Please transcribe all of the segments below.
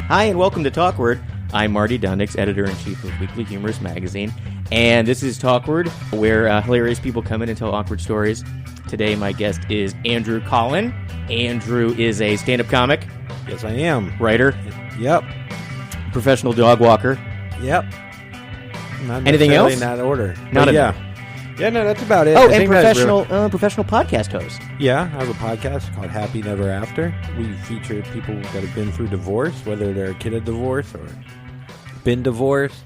Hi, and welcome to Talkward. I'm Marty Dundix, editor-in-chief of Weekly Humorous Magazine, and this is Talkward, where hilarious people come in and tell awkward stories. Today, my guest is Andrew Collin. Andrew is a stand-up comic. Yes, I am. Writer. Yep. Professional dog walker. Yep. Not Anything else? in that order. Not yeah. Yeah, no, that's about it. Oh, and professional podcast host. Yeah, I have a podcast called Happy Never After. We feature people that have been through divorce, whether they're a kid of divorce or been divorced,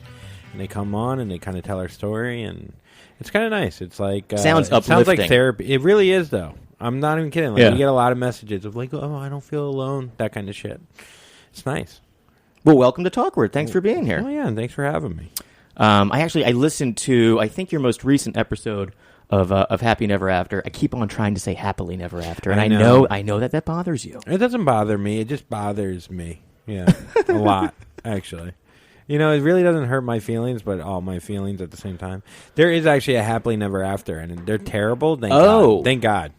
and they come on and they kind of tell our story, and it's kind of nice. It's like sounds uplifting. Sounds like therapy. It really is, though. I'm not even kidding. Like, yeah. You get a lot of messages of like, "Oh, I don't feel alone," that kind of shit. It's nice. Well, welcome to Talkward. Thanks for being here. Oh yeah, and thanks for having me. I listened to, I think, your most recent episode of Happy Never After. I keep on trying to say Happily Never After, and I know that bothers you. It doesn't bother me. It just bothers me. Yeah, a lot, actually. You know, it really doesn't hurt my feelings, but all my feelings at the same time. There is actually a Happily Never After, and they're terrible. Thank God.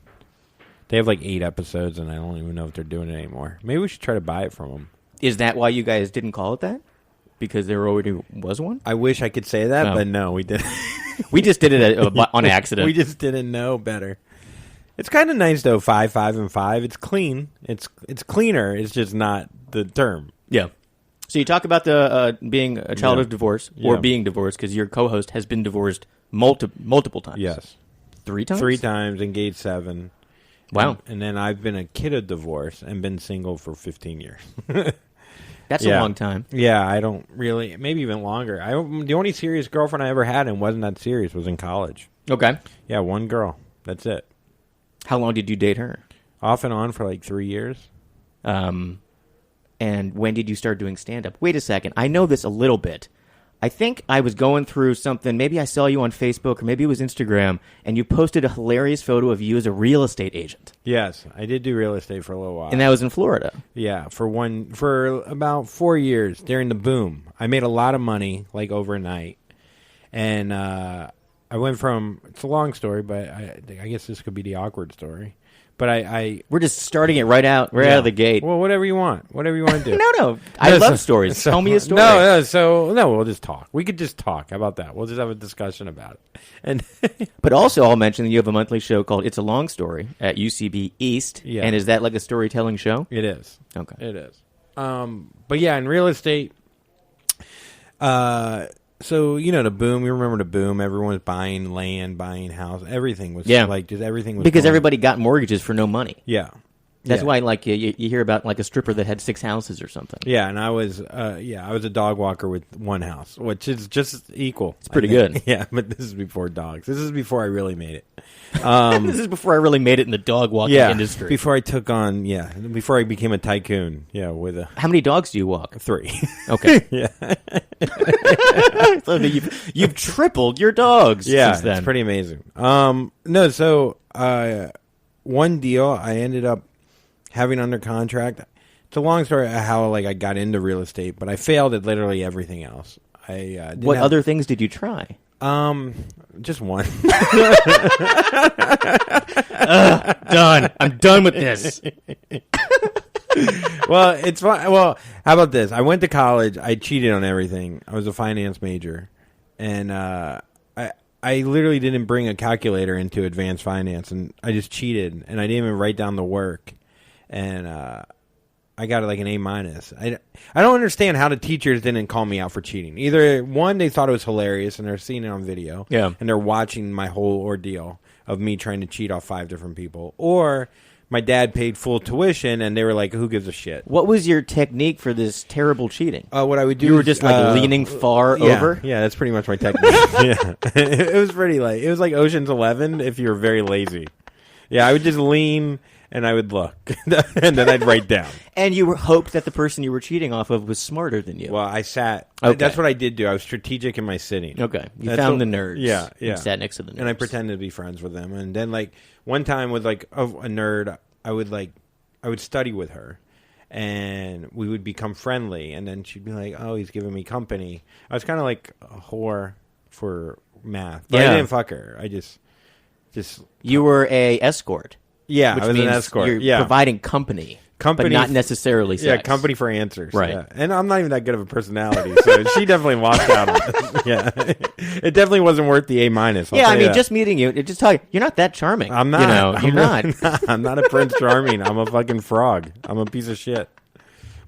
They have like 8 episodes, and I don't even know if they're doing it anymore. Maybe we should try to buy it from them. Is that why you guys didn't call it that? Because there already was one? I wish I could say that, but no, we didn't. We just did it on accident. We just didn't know better. It's kind of nice, though, 5, 5, and 5. It's clean. It's cleaner. It's just not the term. Yeah. So you talk about the being a child of divorce or being divorced because your co-host has been divorced multiple times. Yes. 3 times? 3 times, engaged 7. Wow. And then I've been a kid of divorce and been single for 15 years. That's a long time. Yeah, I don't really, maybe even longer. The only serious girlfriend I ever had and wasn't that serious was in college. Okay. Yeah, one girl. That's it. How long did you date her? Off and on for like 3 years. And when did you start doing stand-up? Wait a second. I know this a little bit. I think I was going through something. Maybe I saw you on Facebook or maybe it was Instagram, and you posted a hilarious photo of you as a real estate agent. Yes, I did do real estate for a little while. And that was in Florida. Yeah, for about 4 years during the boom. I made a lot of money, like overnight. And I went from, it's a long story, but I guess this could be the awkward story. But we're just starting it right out of the gate. Well, whatever you want to do. No. I love stories. Tell me a story. We'll just talk. We could just talk. How about that? We'll just have a discussion about it. And but also, I'll mention that you have a monthly show called It's a Long Story at UCB East. Yeah. And is that like a storytelling show? It is. Okay. It is. But yeah, in real estate, so, you know, the boom, you remember the boom, everyone was buying land, buying house, everything was just everything was because everybody got mortgages for no money. Yeah. That's why, like, you hear about, like, a stripper that had 6 houses or something. Yeah, and I was a dog walker with 1 house, which is just equal. It's pretty good. Yeah, but this is before dogs. This is before I really made it. This is before I really made it in the dog walking industry. Before I took on, before I became a tycoon, with a... How many dogs do you walk? 3. Okay. Yeah. So you've tripled your dogs since then. It's pretty amazing. One deal I ended up having under contract. It's a long story how I got into real estate, but I failed at literally everything else. What other things did you try? Just one. Done. I'm done with this. Well, it's fine. Well, how about this? I went to college. I cheated on everything. I was a finance major, and I literally didn't bring a calculator into advanced finance, and I just cheated, and I didn't even write down the work, and I got like an A-. I don't understand how the teachers didn't call me out for cheating. Either one, they thought it was hilarious, and they're seeing it on video, and they're watching my whole ordeal of me trying to cheat off 5 different people, or my dad paid full tuition, and they were like, who gives a shit? What was your technique for this terrible cheating? What I would do You were just leaning far over? Yeah, that's pretty much my technique. Yeah. It was pretty it was like Ocean's 11 if you were very lazy. Yeah, I would just lean, and I would look, and then I'd write down. And you hoped that the person you were cheating off of was smarter than you. Well, I sat. Okay. That's what I did do. I was strategic in my sitting. Okay. You found the nerds. Yeah. And sat next to the nerds. And I pretended to be friends with them. And then, one time with, a nerd, I would study with her. And we would become friendly. And then she'd be like, oh, he's giving me company. I was kind of like a whore for math. But I didn't fuck her. I just... You were a escort. Yeah, I was an escort. You're providing company. company, but not necessarily sex. Yeah, company for answers. Right. Yeah. And I'm not even that good of a personality, so she definitely walked out on it. Yeah. It definitely wasn't worth the A-. Yeah, I mean, just meeting you, just talking, you're not that charming. I'm not. You know, I'm you're really not. I'm not a Prince Charming. I'm a fucking frog. I'm a piece of shit.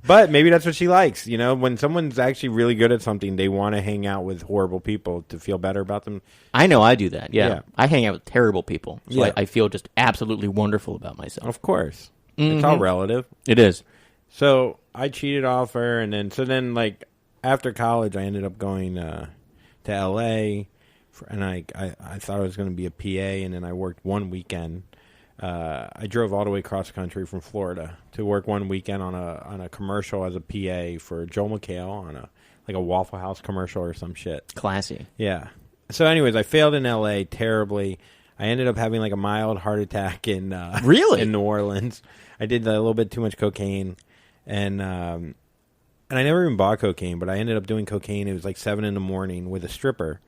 But maybe that's what she likes. You know, when someone's actually really good at something, they want to hang out with horrible people to feel better about them. I know I do that, yeah. Yeah. I hang out with terrible people, so Yeah. I feel just absolutely wonderful about myself. Of course. It's all relative. It is. So I cheated off her, and then like after college, I ended up going to L.A. And I thought I was going to be a PA, and then I worked one weekend. I drove all the way across the country from Florida to work one weekend on a commercial as a PA for Joel McHale on a Waffle House commercial or some shit. Classy. Yeah. So, anyways, I failed in L.A. terribly. I ended up having like a mild heart attack in Really? in New Orleans. I did a little bit too much cocaine, and I never even bought cocaine, but I ended up doing cocaine. It was like 7 a.m. with a stripper,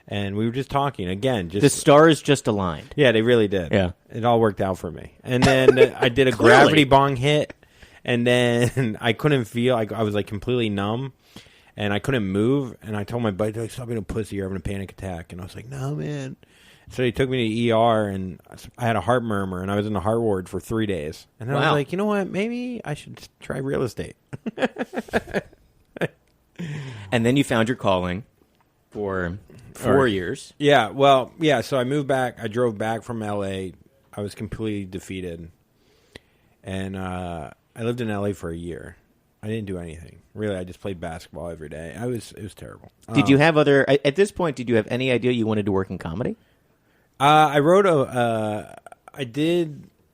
and we were just talking again. Just The stars just aligned. yeah, they really did. Yeah. It all worked out for me. And then I did a gravity bong hit, and then I couldn't feel. I was like completely numb, and I couldn't move. And I told my buddy, like, "Stop being a pussy, you're having a panic attack." And I was like, "No, man." So he took me to the ER, and I had a heart murmur, and I was in the heart ward for 3 days. And then I was like, you know what? Maybe I should try real estate. And then you found your calling for 4 years. Yeah, well, yeah, so I moved back. I drove back from L.A. I was completely defeated. And I lived in L.A. for a year. I didn't do anything. Really, I just played basketball every day. It was terrible. Did you have at this point, did you have any idea you wanted to work in comedy? I wrote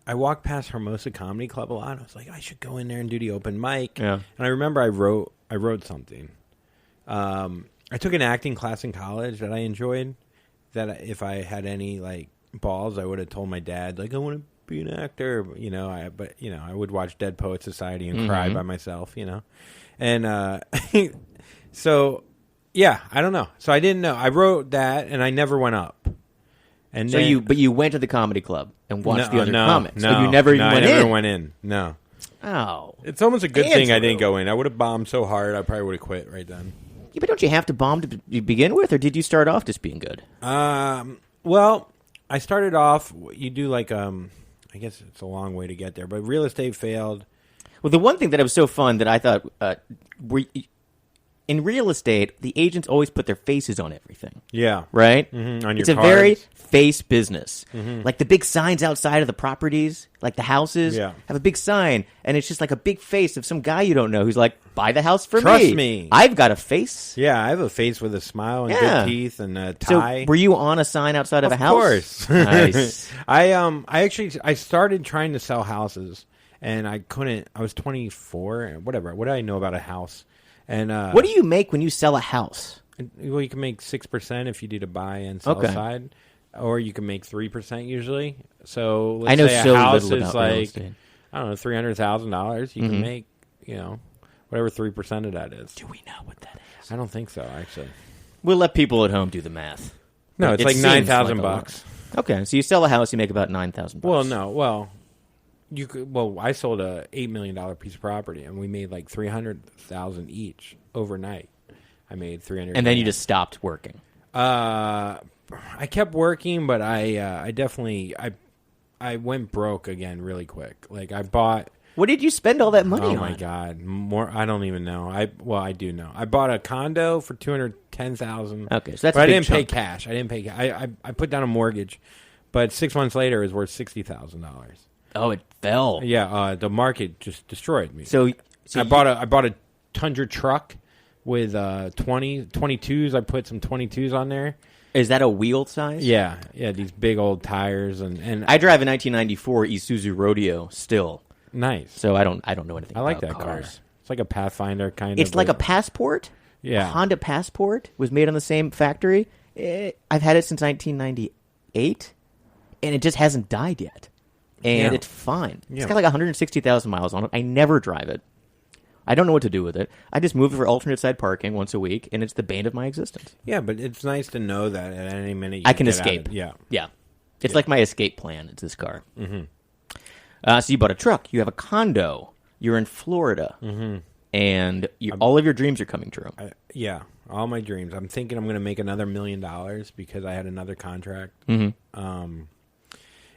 I walked past Hermosa Comedy Club a lot. I was like, I should go in there and do the open mic. Yeah. And I remember I wrote something. I took an acting class in college that I enjoyed. That if I had any like balls, I would have told my dad like I want to be an actor. You know, I would watch Dead Poet Society and cry by myself. You know, and so yeah, I don't know. So I didn't know. I wrote that, and I never went up. And So then, you went to the comedy club and watched the other comics. No, so you never even I went never in. went in. No. Oh. It's almost a good thing I Andrew. didn't go in. I would have bombed so hard, I probably would have quit right then. Yeah, but don't you have to bomb to begin with, or did you start off just being good? Well, I started off. You do like I guess it's a long way to get there, but real estate failed. Well, the one thing that was so fun that I thought in real estate, the agents always put their faces on everything. Yeah, Right? On your It's a cards. very face business. Like the big signs outside of the properties, like the houses, Yeah. have a big sign, and it's just like a big face of some guy you don't know who's like, buy the house for Trust me. I've got a face. Yeah, I have a face with a smile and Yeah. good teeth and a So tie. were you on a sign outside of a house? Of course. Nice. I started trying to sell houses, and I couldn't. I was 24. Whatever. What do I know about a house? And What do you make when you sell a house? well, you can make 6% if you do the buy and sell Okay. side, or you can make 3% usually. So let's I know say so a house little is about real like estate. I don't know $300,000. You can make whatever 3% of that is. Do we know what that is? I don't think so actually. We'll let people at home do the math. No, But it's it like seems $9,000 like a lot. bucks. Okay, so you sell a house, you make about $9,000. Well, no, well. You could. Well, I sold a $8 million piece of property, and we made like $300,000 each overnight. I made 300, and then you just stopped working. I kept working, but I definitely I went broke again really quick. Like I bought. What did you spend all that money on? Oh my god, more! I don't even know. I do know. I bought a condo for $210,000. Okay, so that's but a I big didn't pay chunk. cash. I didn't pay. I put down a mortgage, but 6 months later, it was worth $60,000. Oh, it fell. Yeah, the market just destroyed me. So I bought a Tundra truck with 22s. I put some 22s on there. Is that a wheel size? Yeah, these big old tires and I drive a 1994 Isuzu Rodeo still, nice. so I don't know anything. I like about that car. cars. It's like a Pathfinder kind of. It's like a Passport. Yeah. A Honda Passport was made on the same factory. I've had it since 1998, and it just hasn't died yet. And Yeah. it's fine. Yeah. It's got like 160,000 miles on it. I never drive it. I don't know what to do with it. I just move it for alternate side parking once a week, and it's the bane of my existence. Yeah, but it's nice to know that at any minute you I can get out of escape. it. Yeah. Yeah. It's like my escape plan. It's this car. Mm-hmm. So you bought a truck. You have a condo. you're in Florida, and all of your dreams are coming true. Yeah, all my dreams. I'm thinking I'm going to make another $1 million because I had another contract. It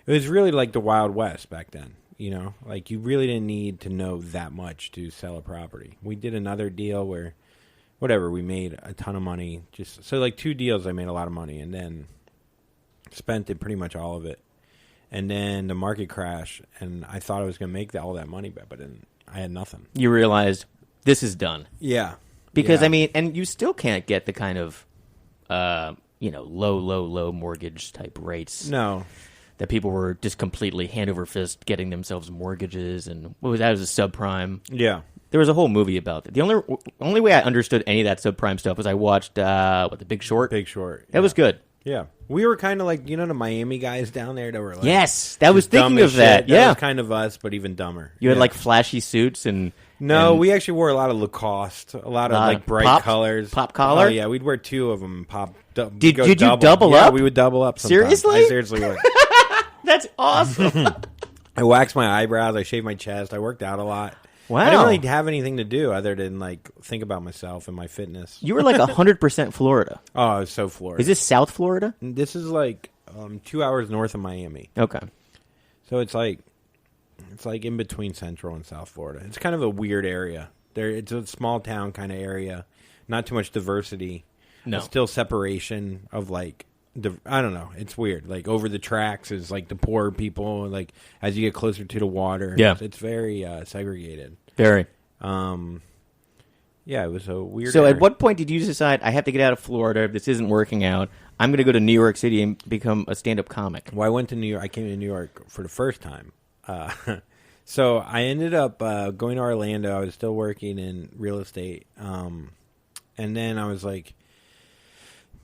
was really like the Wild West back then. You know, like you really didn't need to know that much to sell a property. We did another deal where, whatever, we made a ton of money. So like 2 deals, I made a lot of money, and then spent it pretty much all of it. And then the market crashed, and I thought I was going to make all that money back, but then I had nothing. You realized this is done. Yeah. Because, I mean, and you still can't get the kind of, low mortgage type rates. No. That people were just completely hand over fist getting themselves mortgages, and what was that? It was a subprime. Yeah. There was a whole movie about it. The only way I understood any of that subprime stuff was I watched, The Big Short? Big Short. That was good. Yeah. We were kind of like, the Miami guys down there that were like... Yes, that was thinking of that. Shit. Yeah. That was kind of us, but even dumber. You had like flashy suits and... No, we actually wore a lot of Lacoste, a lot of like bright colors. Pop collar? Oh, yeah, we'd wear 2 of them. Did you double up? Yeah, we would double up sometimes. Seriously? I seriously would. That's awesome. I waxed my eyebrows. I shaved my chest. I worked out a lot. Wow. I didn't really have anything to do other than like think about myself and my fitness. You were like 100% Florida. Oh, I was so Florida. Is this South Florida? This is like 2 hours north of Miami. Okay. So it's like in between Central and South Florida. It's kind of a weird area. It's a small town kind of area. Not too much diversity. No. Still separation of like... I don't know. It's weird. Like over the tracks is like the poor people. Like as you get closer to the water, it's very segregated. Very. Yeah, it was a weird. So, area. at what point did you decide I have to get out of Florida? This isn't working out. I'm going to go to New York City and become a stand-up comic. Well, I went to New York. I came to New York for the first time. So I ended up going to Orlando. I was still working in real estate, and then I was like,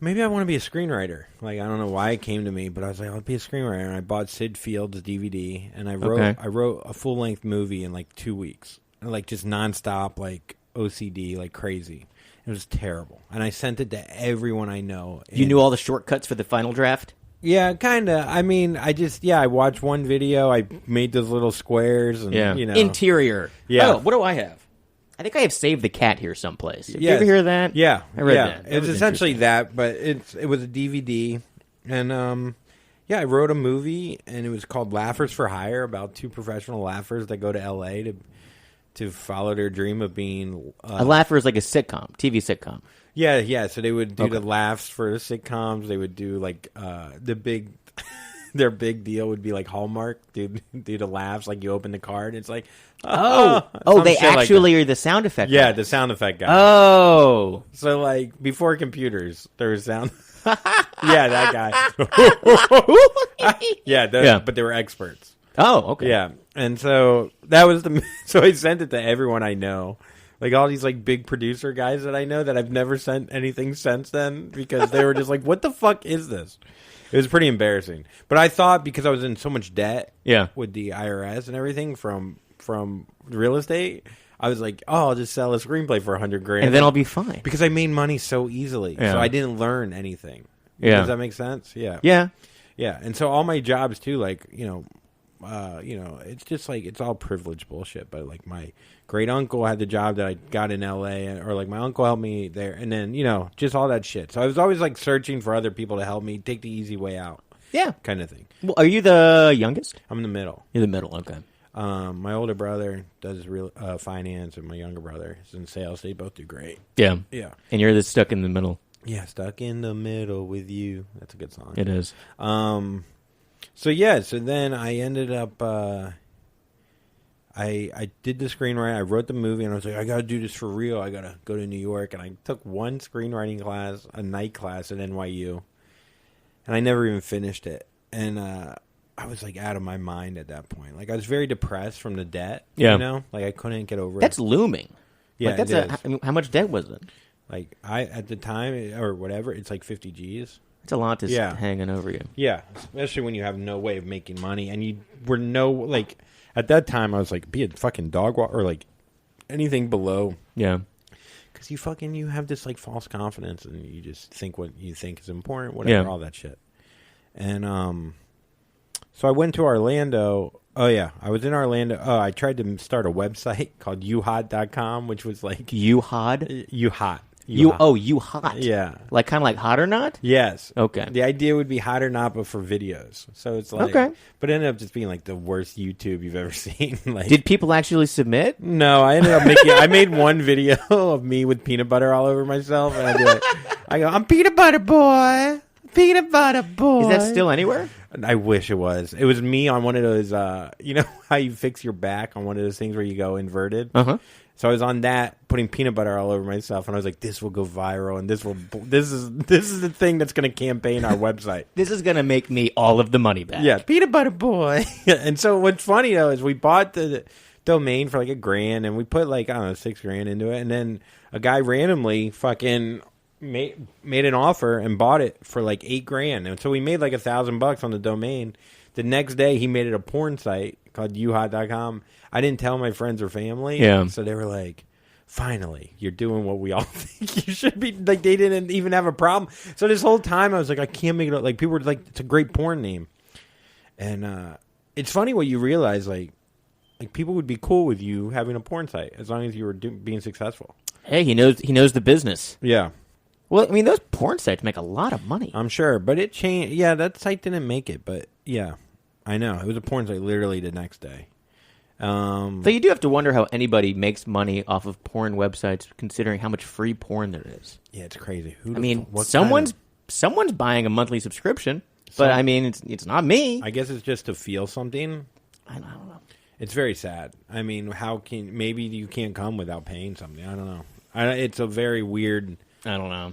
maybe I want to be a screenwriter. Like, I don't know why it came to me, but I was like, I'll be a screenwriter. And I bought Sid Field's DVD, and I wrote a full-length movie in, like, 2 weeks. Like, just nonstop, like, OCD, like crazy. It was terrible. And I sent it to everyone I know. You knew all the shortcuts for the final draft? Yeah, kind of. I mean, I watched one video. I made those little squares. And, Interior. Yeah. Oh, what do I have? I think I have Save the Cat here someplace. Did you ever hear that? Yeah. I read that. It's essentially that, but it was a DVD. And, I wrote a movie, and it was called Laughers for Hire, about 2 professional laughers that go to L.A. to follow their dream of being... a laugher is like a sitcom, TV sitcom. Yeah. So they would do the laughs for the sitcoms. They would do, like, the big... Their big deal would be like Hallmark, do the laughs, like you open the card. It's like, they actually are the sound effect guy. Yeah, the sound effect guy. Oh. So like before computers, there was sound. Yeah, that guy. But they were experts. Oh, okay. Yeah, and so that was so I sent it to everyone I know. Like all these like big producer guys that I know that I've never sent anything since then because they were just like, what the fuck is this? It was pretty embarrassing. But I thought because I was in so much debt with the IRS and everything from real estate, I was like, I'll just sell a screenplay for $100,000. And then I'll be fine. Because I made money so easily. Yeah. So I didn't learn anything. Yeah. Does that make sense? Yeah. Yeah. Yeah. And so all my jobs too, like, it's just like it's all privilege bullshit. But like my great uncle had the job that I got in LA, or like my uncle helped me there, and then just all that shit. So I was always like searching for other people to help me take the easy way out. Yeah, kind of thing. Well, are you the youngest? I'm in the middle. You're the middle. Okay. My older brother does real finance, and my younger brother is in sales. They both do great. Yeah. Yeah. And you're the stuck in the middle. Yeah, stuck in the middle with you. That's a good song. It is. So then I ended up, I did the screenwriting, I wrote the movie, and I was like, I got to do this for real. I got to go to New York. And I took one screenwriting class, a night class at NYU, and I never even finished it. And I was like out of my mind at that point. Like I was very depressed from the debt, like I couldn't get over it. That's looming. Yeah, like how much debt was it? Like at the time or whatever, it's like 50 G's. It's a lot to hanging over you. Yeah, especially when you have no way of making money, and you were like at that time I was like, be a fucking dog walk or like anything below. Yeah, because you have this like false confidence, and you just think what you think is important, whatever, all that shit. And so I went to Orlando Oh, yeah. I was in Orlando. Oh, I tried to start a website called youhot.com, which was like... YouHot? YouHot. YouHot. Yeah. Like kind of like Hot or Not? Yes. Okay. The idea would be Hot or Not, but for videos. So it's like... Okay. But it ended up just being like the worst YouTube you've ever seen. Like, Did people actually submit? No, I ended up making... I made one video of me with peanut butter all over myself. And I'd be like... I go, I'm peanut butter boy. Peanut butter boy. Is that still anywhere? I wish it was. It was me on one of those, you know how you fix your back on one of those things where you go inverted? Uh-huh. So I was on that, putting peanut butter all over myself, and I was like, this will go viral, and this is the thing that's going to campaign our website. This is going to make me all of the money back. Yeah, peanut butter boy. And so what's funny, though, is we bought the domain for like $1,000, and we put like, I don't know, $6,000 into it, and then a guy randomly fucking... made an offer and bought it for like $8,000, and so we made like $1,000 on the domain. The next day, he made it a porn site called youhot.com. I didn't tell my friends or family, so they were like, "Finally, you're doing what we all think you should be." Like they didn't even have a problem. So this whole time, I was like, "I can't make it up." Like people were like, "It's a great porn name," and it's funny what you realize. Like people would be cool with you having a porn site as long as you were being successful. Hey, he knows the business. Yeah. Well, I mean, those porn sites make a lot of money. I'm sure, but it changed. Yeah, that site didn't make it, but yeah, I know. It was a porn site literally the next day. So you do have to wonder how anybody makes money off of porn websites, considering how much free porn there is. Yeah, it's crazy. Someone's buying a monthly subscription, but I mean, it's not me. I guess it's just to feel something. I don't know. It's very sad. I mean, maybe you can't come without paying something. I don't know. It's a very weird... I don't know.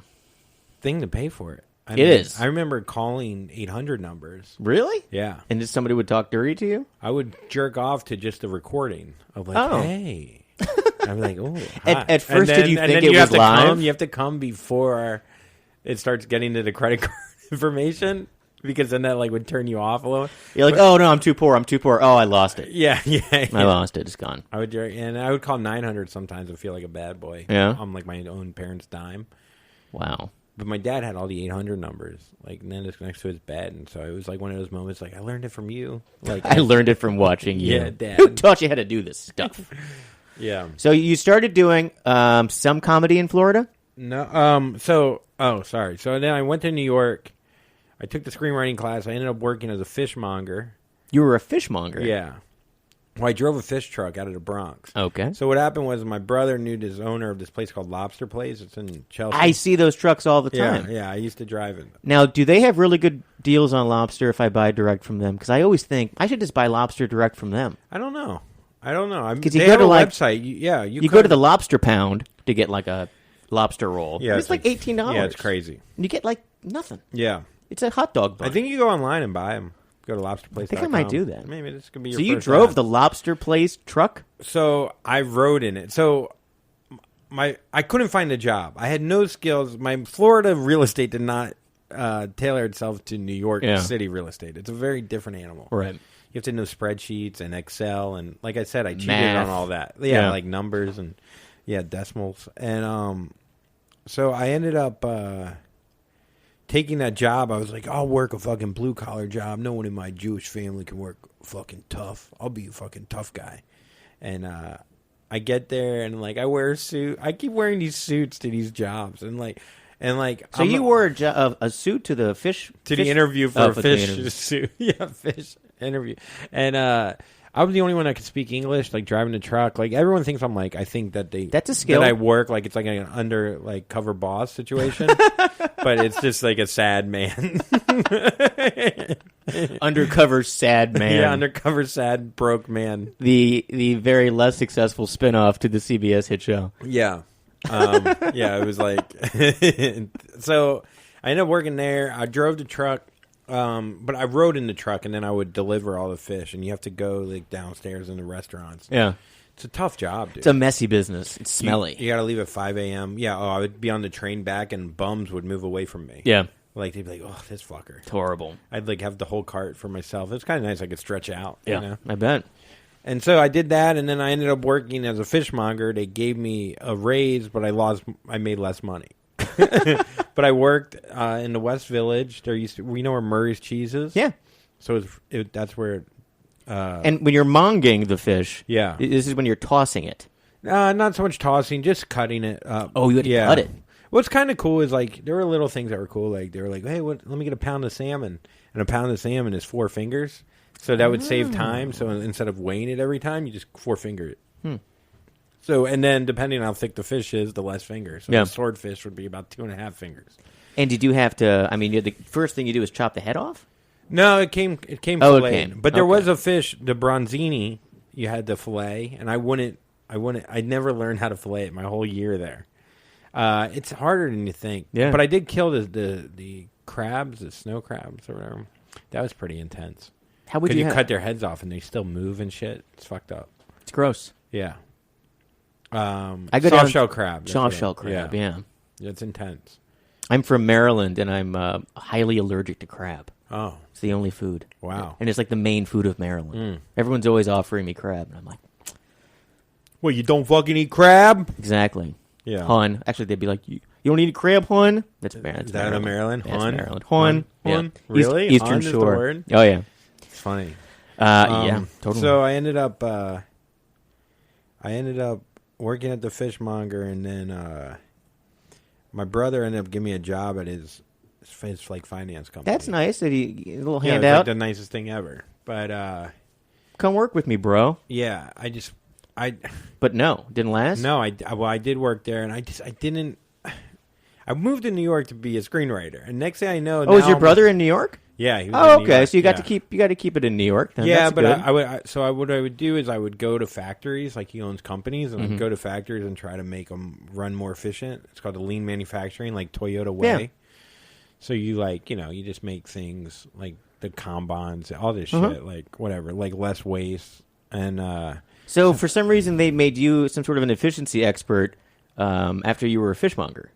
Thing to pay for it. It is. I remember calling 800 numbers. Really? Yeah. And just somebody would talk dirty to you? I would jerk off to just the recording of like, hey. I'm like, oh. At first, did you think it was live? You have to come before it starts getting to the credit card information, because then that like would turn you off a little. You're like, oh no, I'm too poor. Oh, I lost it. Yeah. I lost it. It's gone. I would call 900 sometimes and feel like a bad boy. Yeah. On like my own parents' dime. Wow. But my dad had all the 800 numbers, like, and then it's next to his bed, and so it was like one of those moments, like, I learned it from you. Like, I learned it from watching you. Yeah, Dad. Who taught you how to do this stuff? Yeah. So you started doing some comedy in Florida? No. Sorry. So then I went to New York. I took the screenwriting class. I ended up working as a fishmonger. You were a fishmonger? Yeah. Well, I drove a fish truck out of the Bronx. Okay. So what happened was my brother knew this owner of this place called Lobster Place. It's in Chelsea. I see those trucks all the time. Yeah. I used to drive it. Now, do they have really good deals on lobster if I buy direct from them? Because I always think I should just buy lobster direct from them. I don't know. Because you go to website. You go to the Lobster Pound to get like a lobster roll. Yeah, it's like $18. Yeah, it's crazy. And you get like nothing. Yeah. It's a hot dog bun. I think you go online and buy them. Go to lobsterplace.com. I think I might do that. Maybe this could be your So you first drove ad. the Lobster Place truck? So I rode in it. So I couldn't find a job. I had no skills. My Florida real estate did not tailor itself to New York City real estate. It's a very different animal. Right. You have to know spreadsheets and Excel. And like I said, I cheated Math. on all that. Yeah, like numbers and decimals. And so I ended up... taking that job, I was like, I'll work a fucking blue-collar job. No one in my Jewish family can work fucking tough. I'll be a fucking tough guy. And I get there, and, like, I wear a suit. I keep wearing these suits to these jobs. So you wore a suit to the fish... the interview for a fish suit. Yeah, fish interview. And I was the only one that could speak English, like driving the truck. Like everyone thinks I'm like, I think that that's a skill. That I work like it's like an cover boss situation, but it's just like a sad man, undercover sad man. Yeah, undercover sad broke man. The very less successful spinoff to the CBS hit show. Yeah, it was like so. I ended up working there. I drove the truck. But I rode in the truck, and then I would deliver all the fish, and you have to go like downstairs in the restaurants. Yeah. It's a tough job, dude. It's a messy business. It's smelly. You got to leave at 5 a.m. Yeah, I would be on the train back, and bums would move away from me. Yeah. Like, they'd be like, oh, this fucker. It's horrible. I'd like have the whole cart for myself. It's kind of nice. I could stretch out. Yeah, you know? I bet. And so I did that, and then I ended up working as a fishmonger. They gave me a raise, but I made less money. But I worked in the West Village. There used to, you know where Murray's Cheese is? Yeah. So that's where And when you're monging the fish, Yeah. this is when you're tossing it. Not so much tossing, just cutting it up. Oh, you had to cut it. What's kind of cool is like there were little things that were cool. Like they were like, "Hey, let me get a pound of salmon," and a pound of salmon is 4 fingers, so that would save time. So instead of weighing it every time, you just 4 finger it. So and then depending on how thick the fish is, the less fingers. So the swordfish would be about 2.5 fingers. And did you have to? I mean, the first thing you do is chop the head off. No, it came Oh, filleted. it came. But there Okay. was a fish, the bronzini. You had the fillet, and I never learned how to fillet it my whole year there. It's harder than you think. Yeah. But I did kill the crabs, the snow crabs or whatever. That was pretty intense. How would Because you you cut their heads off and they still move and shit. It's fucked up. It's gross. Yeah. I go soft down shell crab. that's soft what shell crab. Yeah. It's intense. I'm from Maryland, and I'm highly allergic to crab. Oh, It's the only food. wow. And it's like the main food of Maryland. Everyone's always offering me crab, and I'm like, Well, you don't fucking eat crab? exactly. Yeah. Hun. Actually, they'd be like, you don't eat crab, hun? That's Maryland. Is that in Maryland? That's Hun? Maryland. Hun. Hun? Yeah. Really? Eastern Hun is the Shore. word? Oh, yeah. It's funny. Yeah, totally. So I ended up working at the fishmonger, and then my brother ended up giving me a job at his like finance company. That's nice that a little Yeah, it's handout. like the nicest thing ever. But Come work with me, bro. yeah, But no, didn't last. no, I did work there, and I didn't. I moved to New York to be a screenwriter, and next thing I know, Oh, is your brother in New York? Yeah, he was Oh, in New okay. York, So you got yeah. to keep it in New York. Then. Yeah, That's but good. what I would do is I would go to factories, like he owns companies, and Mm-hmm. I'd go to factories and try to make them run more efficient. It's called the lean manufacturing, like Toyota way. Yeah. So you just make things like the combines, all this Uh-huh. shit, like whatever, like less waste. And So for some reason they made you some sort of an efficiency expert after you were a fishmonger.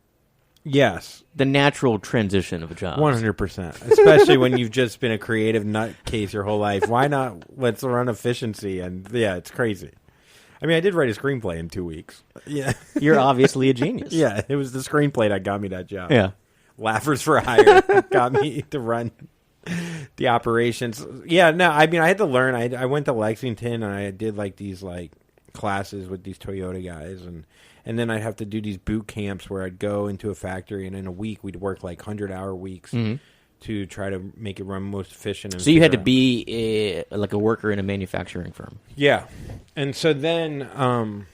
yes, The natural transition of a job. 100%. Especially when you've just been a creative nutcase your whole life. Why not let's run efficiency? And yeah, it's crazy. I mean, I did write a screenplay in 2 weeks. Yeah. You're obviously a genius. Yeah, it was the screenplay that got me that job. Yeah. Laughers for Hire got me to run the operations. Yeah, no, I mean, I had to learn. I went to Lexington and I did like these like classes with these Toyota guys, and then I'd have to do these boot camps where I'd go into a factory and in a week we'd work like 100-hour weeks to try to make it run most efficient. And So you had to figure out- be like a worker in a manufacturing firm. Yeah. And so then, I'm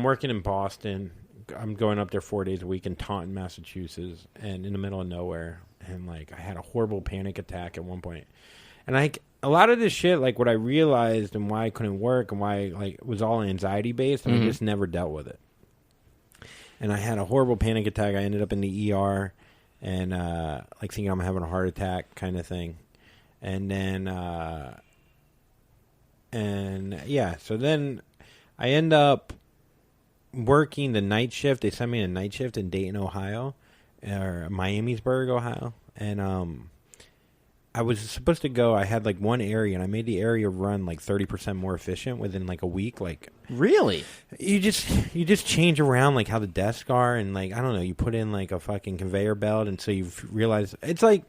working in Boston. I'm going up there 4 days a week in Taunton, Massachusetts, and in the middle of nowhere. And, like, I had a horrible panic attack at one point. And, like, a lot of this shit, like, what I realized and why I couldn't work and why, like, it was all anxiety-based, and I just never dealt with it. And I had a horrible panic attack. I ended up in the ER and, like, thinking I'm having a heart attack kind of thing. And then... so then I end up working the night shift. They sent me a night shift in Dayton, Ohio, or Miamisburg, Ohio. And I was supposed to go. I had like one area, and I made the area run like 30% more efficient within like a week. Like Really? you just change around like how the desks are, and like I don't know. You put in like a fucking conveyor belt, and so you realize it's like.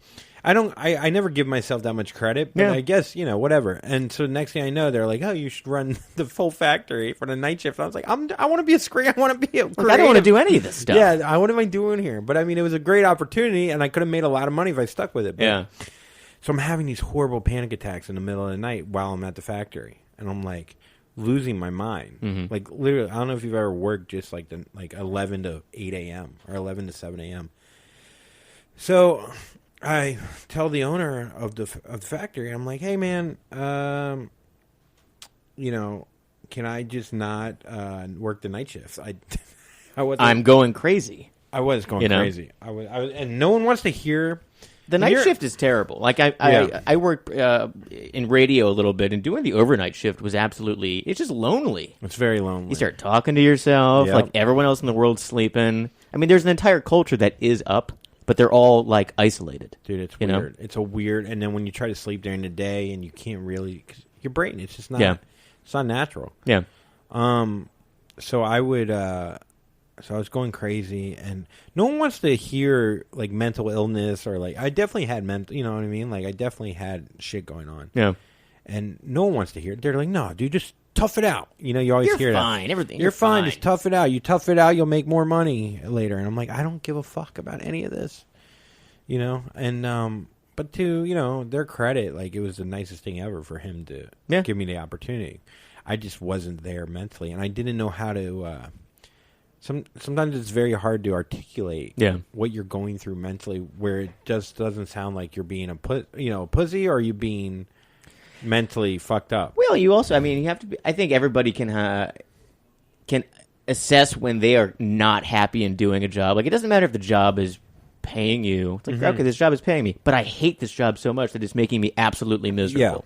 I never give myself that much credit, but Yeah. I guess, whatever. And so next thing I know, they're like, oh, you should run the full factory for the night shift. And I was like, I want to be a screen. I want to be a creative. I don't want to do any of this stuff. Yeah, what am I doing here? But I mean, it was a great opportunity, and I could have made a lot of money if I stuck with it. But, Yeah. So I'm having these horrible panic attacks in the middle of the night while I'm at the factory. And I'm like losing my mind. Mm-hmm. Like literally, I don't know if you've ever worked just like 11 to 8 a.m. or 11 to 7 a.m. So I tell the owner of the factory, I'm like, hey, man, can I just not work the night shifts? I'm going crazy. I was going crazy. I was, and no one wants to hear. The night shift is terrible. Like I worked in radio a little bit, and doing the overnight shift was it's just lonely. It's very lonely. You start talking to yourself, Yep. like everyone else in the world's sleeping. I mean, there's an entire culture that is up, but they're all like isolated. Dude, it's you weird. know? It's a weird, and then when you try to sleep during the day and you can't really, cause your brain, it's just not, it's not natural. Yeah. So I would, so I was going crazy, and no one wants to hear like mental illness or like, I definitely had mental, you know what I mean? Like I definitely had shit going on. Yeah. And no one wants to hear it. They're like, no, dude, just tough it out. You know, you always You're hear fine. that. Everything. You're fine. Just tough it out. You tough it out, you'll make more money later. And I'm like, I don't give a fuck about any of this. You know? And, but to, you know, their credit, like, it was the nicest thing ever for him to give me the opportunity. I just wasn't there mentally. And I didn't know how to, sometimes it's very hard to articulate what you're going through mentally where it just doesn't sound like you're being a pussy or you being mentally fucked up. Well, you also, I mean, you have to be, I think everybody can assess when they are not happy in doing a job. Like, it doesn't matter if the job is paying you. It's like, okay, this job is paying me, but I hate this job so much that it's making me absolutely miserable.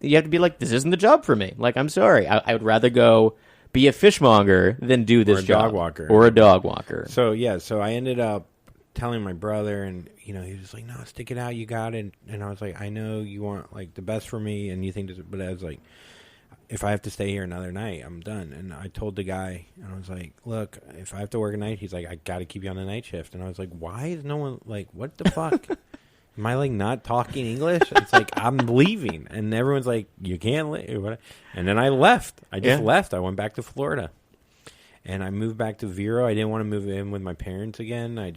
You have to be like, this isn't the job for me. Like, I'm sorry. I would rather go be a fishmonger than do this job. Or a dog walker. So, so I ended up telling my brother, and you know, he was like, no, stick it out, you got it. And I was like, I know you want like the best for me and you think this, but I was like, if I have to stay here another night, I'm done. And I told the guy, and I was like, look, if I have to work a night, he's like, I got to keep you on the night shift. And I was like, why is no one like, what the fuck? Am I like not talking English? It's like, I'm leaving. And everyone's like, you can't leave. And then I left. I just left. I went back to Florida. And I moved back to Vero. I didn't want to move in with my parents again. I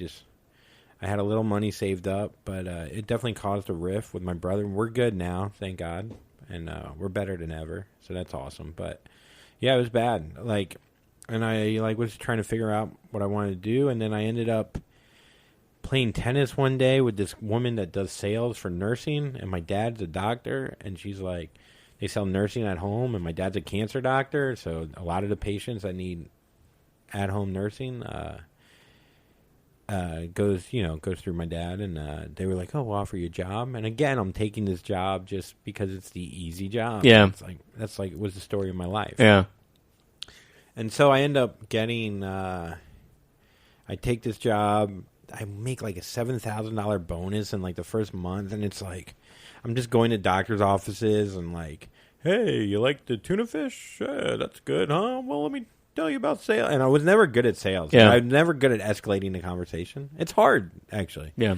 had a little money saved up, but it definitely caused a rift with my brother. We're good now, thank God. And we're better than ever. So that's awesome. But yeah, it was bad. Like, and I like was trying to figure out what I wanted to do. And then I ended up playing tennis one day with this woman that does sales for nursing, and my dad's a doctor, and she's like, they sell nursing at home, and my dad's a cancer doctor, so a lot of the patients that need at-home nursing goes through my dad, and they were like, oh, we'll offer you a job. And again, I'm taking this job just because it's the easy job. Yeah. It's like, that's like, was the story of my life. Yeah. And so I end up getting, I take this job, I make like a $7,000 bonus in like the first month, and it's like I'm just going to doctors' offices and like, hey, you like the tuna fish? That's good, huh? Well, let me tell you about sales. And I was never good at sales. Yeah. I was never good at escalating the conversation. It's hard, actually. Yeah.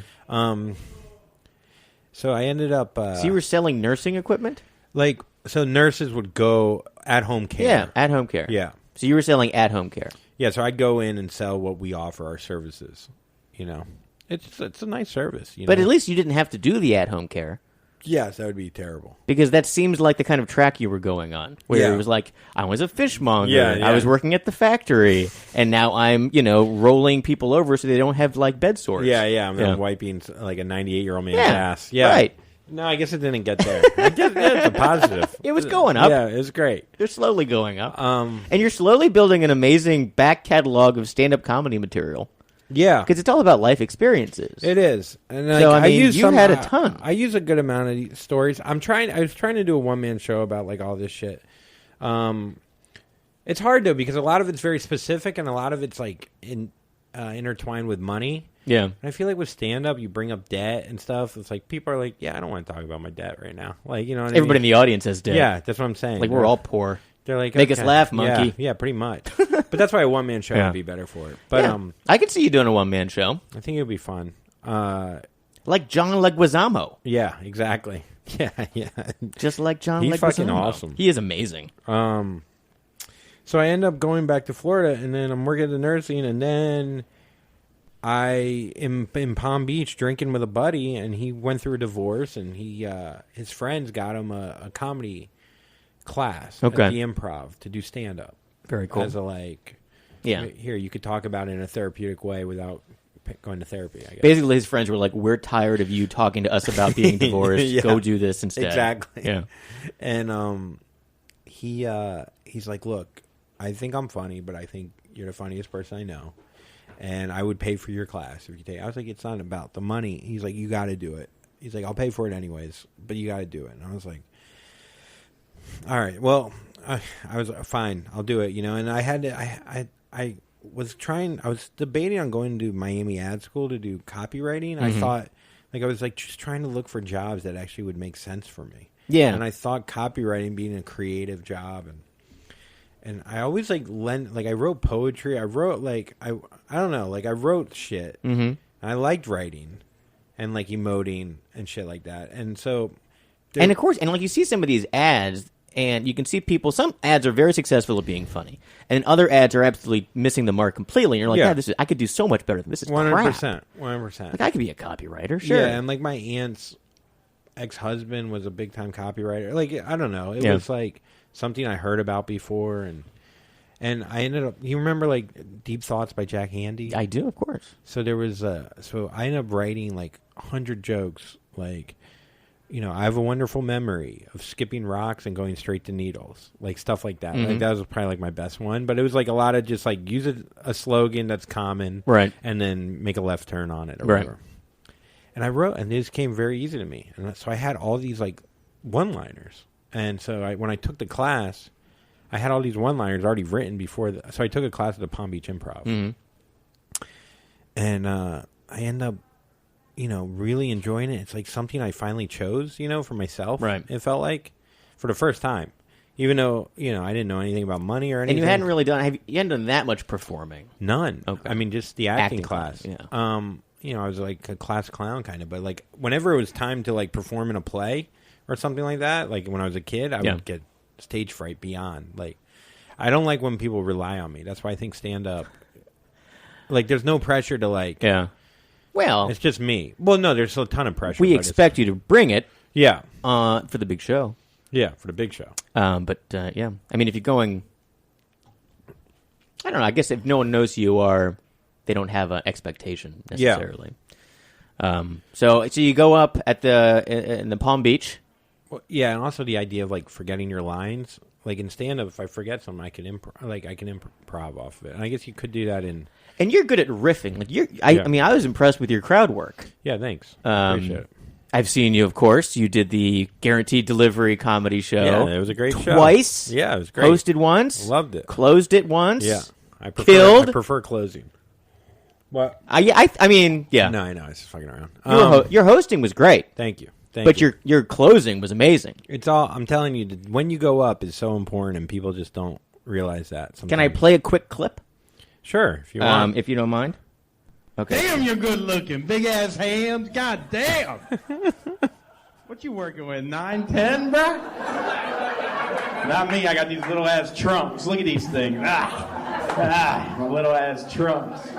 So I ended up. So you were selling nursing equipment? Like, so nurses would go at-home care. Yeah, at-home care. Yeah. So you were selling at-home care. Yeah, so I'd go in and sell what we offer, our services. You know, it's a nice service. But at least you didn't have to do the at-home care. Yes, that would be terrible. Because that seems like the kind of track you were going on, where it was like, I was a fishmonger, Yeah. I was working at the factory, and now I'm, rolling people over so they don't have, like, bed sores. Yeah. I'm wiping, like, a 98-year-old man's ass. Yeah. Right. No, I guess it didn't get there. I guess it's a positive. It was going up. Yeah, it was great. They're slowly going up. And you're slowly building an amazing back catalog of stand-up comedy material. Yeah. Because it's all about life experiences. It is. And so, I mean, you had a ton. I use a good amount of these stories. I was trying to do a one-man show about, like, all this shit. It's hard, though, because a lot of it's very specific, and a lot of it's, like, intertwined with money. Yeah. And I feel like with stand-up, you bring up debt and stuff. It's like, people are like, yeah, I don't want to talk about my debt right now. Like, you know what I mean? Everybody in the audience has debt. Yeah, that's what I'm saying. Like, we're all poor. They're like, make us laugh, monkey. Yeah, pretty much. But that's why a one-man show would be better for it. But I could see you doing a one-man show. I think it would be fun. Like John Leguizamo. Yeah, exactly. Yeah. Just like John Leguizamo. He's fucking awesome. He is amazing. So I end up going back to Florida, and then I'm working at the nursing, and then I am in Palm Beach drinking with a buddy, and he went through a divorce, and his friends got him a comedy class at the Improv to do stand-up. Very cool. As a, like, here, you could talk about it in a therapeutic way without going to therapy, I guess. Basically, his friends were like, we're tired of you talking to us about being divorced. Go do this instead. Exactly. Yeah. And he's like, look, I think I'm funny, but I think you're the funniest person I know. And I would pay for your class if you take. I was like, it's not about the money. He's like, you got to do it. He's like, I'll pay for it anyways, but you got to do it. And I was like, all right, well, I was fine. I'll do it, And I had to. I was debating on going to Miami Ad School to do copywriting. I thought, like, I was like just trying to look for jobs that actually would make sense for me. Yeah. And I thought copywriting being a creative job, and I always I wrote poetry. I wrote I don't know, like I wrote shit. Mm-hmm. I liked writing and like emoting and shit like that. And so And of course, and like you see some of these ads, and you can see people. Some ads are very successful at being funny, and other ads are absolutely missing the mark completely. And you're like, Yeah. this is, I could do so much better than this. Is 100%. crap. 100%. Like I could be a copywriter, sure. Yeah, and like my aunt's ex-husband was a big-time copywriter. Like, I don't know. It was like something I heard about before, and I ended up. You remember like Deep Thoughts by Jack Handey? I do, of course. So there was so I ended up writing like 100 jokes. Like, I have a wonderful memory of skipping rocks and going straight to needles, like stuff like that. Like that was probably like my best one. But it was like a lot of just like use a slogan that's common, right, and then make a left turn on it, or right. whatever. And I wrote, and this came very easy to me. And so I had all these like one-liners. And so when I took the class, I had all these one-liners already written before. So I took a class at the Palm Beach Improv. And I end up, really enjoying it. It's like something I finally chose, for myself. Right. It felt like for the first time. Even though, I didn't know anything about money or anything. And you hadn't really done, you hadn't done that much performing. None. Okay. I mean, just the acting class. Yeah. I was like a class clown kind of, but like whenever it was time to like perform in a play or something like that, like when I was a kid, I would get stage fright beyond. Like, I don't like when people rely on me. That's why I think stand up, like, there's no pressure to like. Yeah. Well, it's just me. Well, no, there's a ton of pressure. We expect you to bring it. Yeah. For the big show. Yeah, for the big show. But yeah, I mean, if you're going, I don't know. I guess if no one knows who you are, they don't have an expectation necessarily. Yeah. So you go up at in the Palm Beach. Well, yeah, and also the idea of like forgetting your lines. Like in stand-up, if I forget something, I can improv off of it. And I guess you could do that in. And you're good at riffing. Like I mean, I was impressed with your crowd work. Yeah, thanks. Appreciate it. I've seen you, of course. You did the Guaranteed Delivery comedy show. Yeah, it was a great show. Twice. Yeah, it was great. Hosted once. Loved it. Closed it once. Yeah. I prefer closing. What? I mean, yeah. No, I know. I was just fucking around. Your hosting was great. Thank you. But your closing was amazing. It's all. I'm telling you, when you go up is so important, and people just don't realize that. Sometimes. Can I play a quick clip? Sure, if you want. If you don't mind. Okay. Damn, you're good looking. Big ass hands. God damn. What you working with? 9'10", bro? Not me. I got these little ass trunks. Look at these things. My little ass trunks.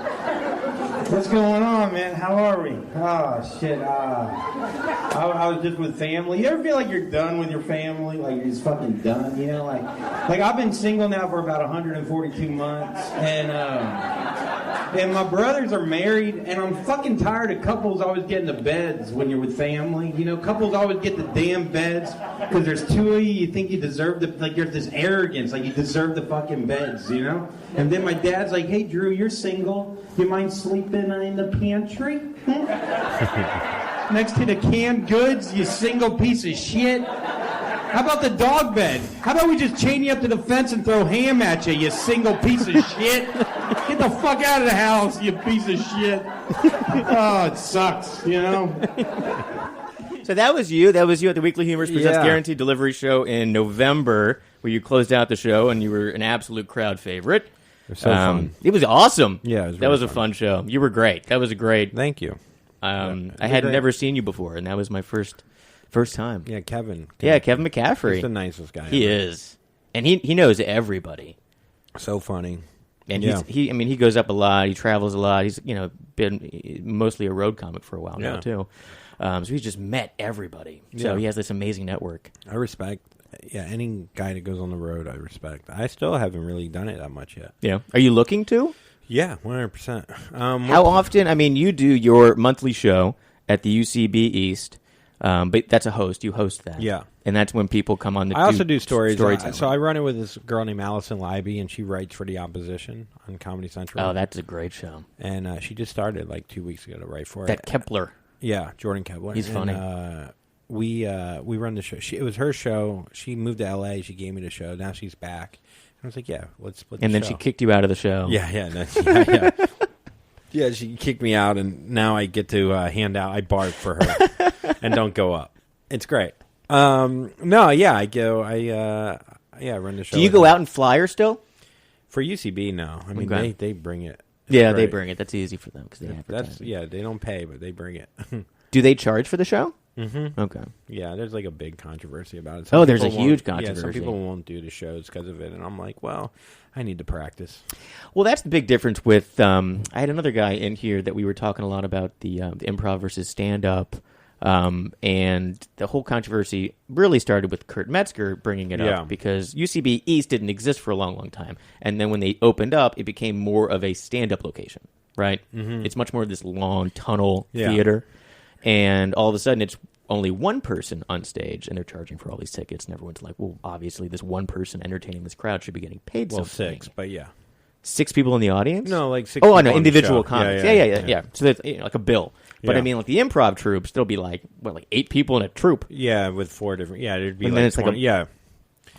What's going on, man? How are we? Oh, shit. I was just with family. You ever feel like you're done with your family? Like you're just fucking done, you know? Like I've been single now for about 142 months, and my brothers are married, and I'm fucking tired of couples always getting the beds when you're with family. You know, couples always get the damn beds because there's two of you. You think you deserve there's this arrogance, like you deserve the fucking beds, you know? And then my dad's like, hey, Drew, you're single. You mind sleeping in the pantry? Next to the canned goods, you single piece of shit. How about the dog bed? How about we just chain you up to the fence and throw ham at you, you single piece of shit? Get the fuck out of the house, you piece of shit. Oh, it sucks, you know? So that was you. That was you at the Weekly Humorist Presents Guaranteed Delivery show in November, where you closed out the show and you were an absolute crowd favorite. It was so fun. It was awesome. Yeah, it was that was a fun. fun show. You were great. That was a great. Thank you. I had never seen you before, and that was my first time. Yeah, Kevin. Yeah, Kevin McCaffrey. He's the nicest guy. He is, and he knows everybody. So funny. And he goes up a lot. He travels a lot. He's been mostly a road comic for a while now too. So he's just met everybody. So he has this amazing network. I respect. Yeah, any guy that goes on the road, I respect. I still haven't really done it that much yet. Yeah. Are you looking to? Yeah, 100%. How often? I mean, you do your monthly show at the UCB East, but that's a host. You host that. Yeah. And that's when people come on the. I also do stories. Storytelling. So I run it with this girl named Allison Leiby, and she writes for The Opposition on Comedy Central. Oh, that's a great show. And she just started like 2 weeks ago to write for it. That Kepler. Yeah, Jordan Kepler. He's funny. We run the show. It was her show. She moved to L.A. She gave me the show. Now she's back. I was like, yeah, let's split the show. And then she kicked you out of the show. Yeah. Yeah, she kicked me out, and now I get to hand out. I bark for her and don't go up. It's great. No, yeah, I go. I run the show. Do you go out and flyer still? For UCB? No, I mean they bring it. Yeah, they bring it. That's easy for them because they advertise. They don't pay, but they bring it. Do they charge for the show? Mm-hmm. Okay. Yeah, there's like a big controversy about it. Oh, there's a people huge won't- Yeah, some controversy. people won't do the shows because of it, and I'm like, well, I need to practice. Well, that's the big difference with. I had another guy in here that we were talking a lot about the improv versus stand-up, and the whole controversy really started with Kurt Metzger bringing it Yeah. up because UCB East didn't exist for a long, long time, and then when they opened up, it became more of a stand-up location, right? Mm-hmm. It's much more of this long tunnel theater, and all of a sudden it's only one person on stage, and they're charging for all these tickets, and everyone's like, well, obviously this one person entertaining this crowd should be getting paid Well, something. 6, but yeah. 6 people in the audience? No, like 6 Oh, I people know, on the individual show. comics. Yeah, Yeah. So that's like a bill. But Yeah. I mean, like the improv troupe, there'll be like 8 people in a troupe. Yeah, with 4 different. Yeah, there'd be And then like it's like 20. Yeah,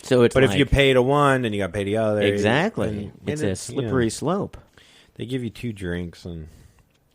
So it's but like, if you pay to one, then you got to pay the other. exactly, And it's it- a slippery slope. They give you 2 drinks, and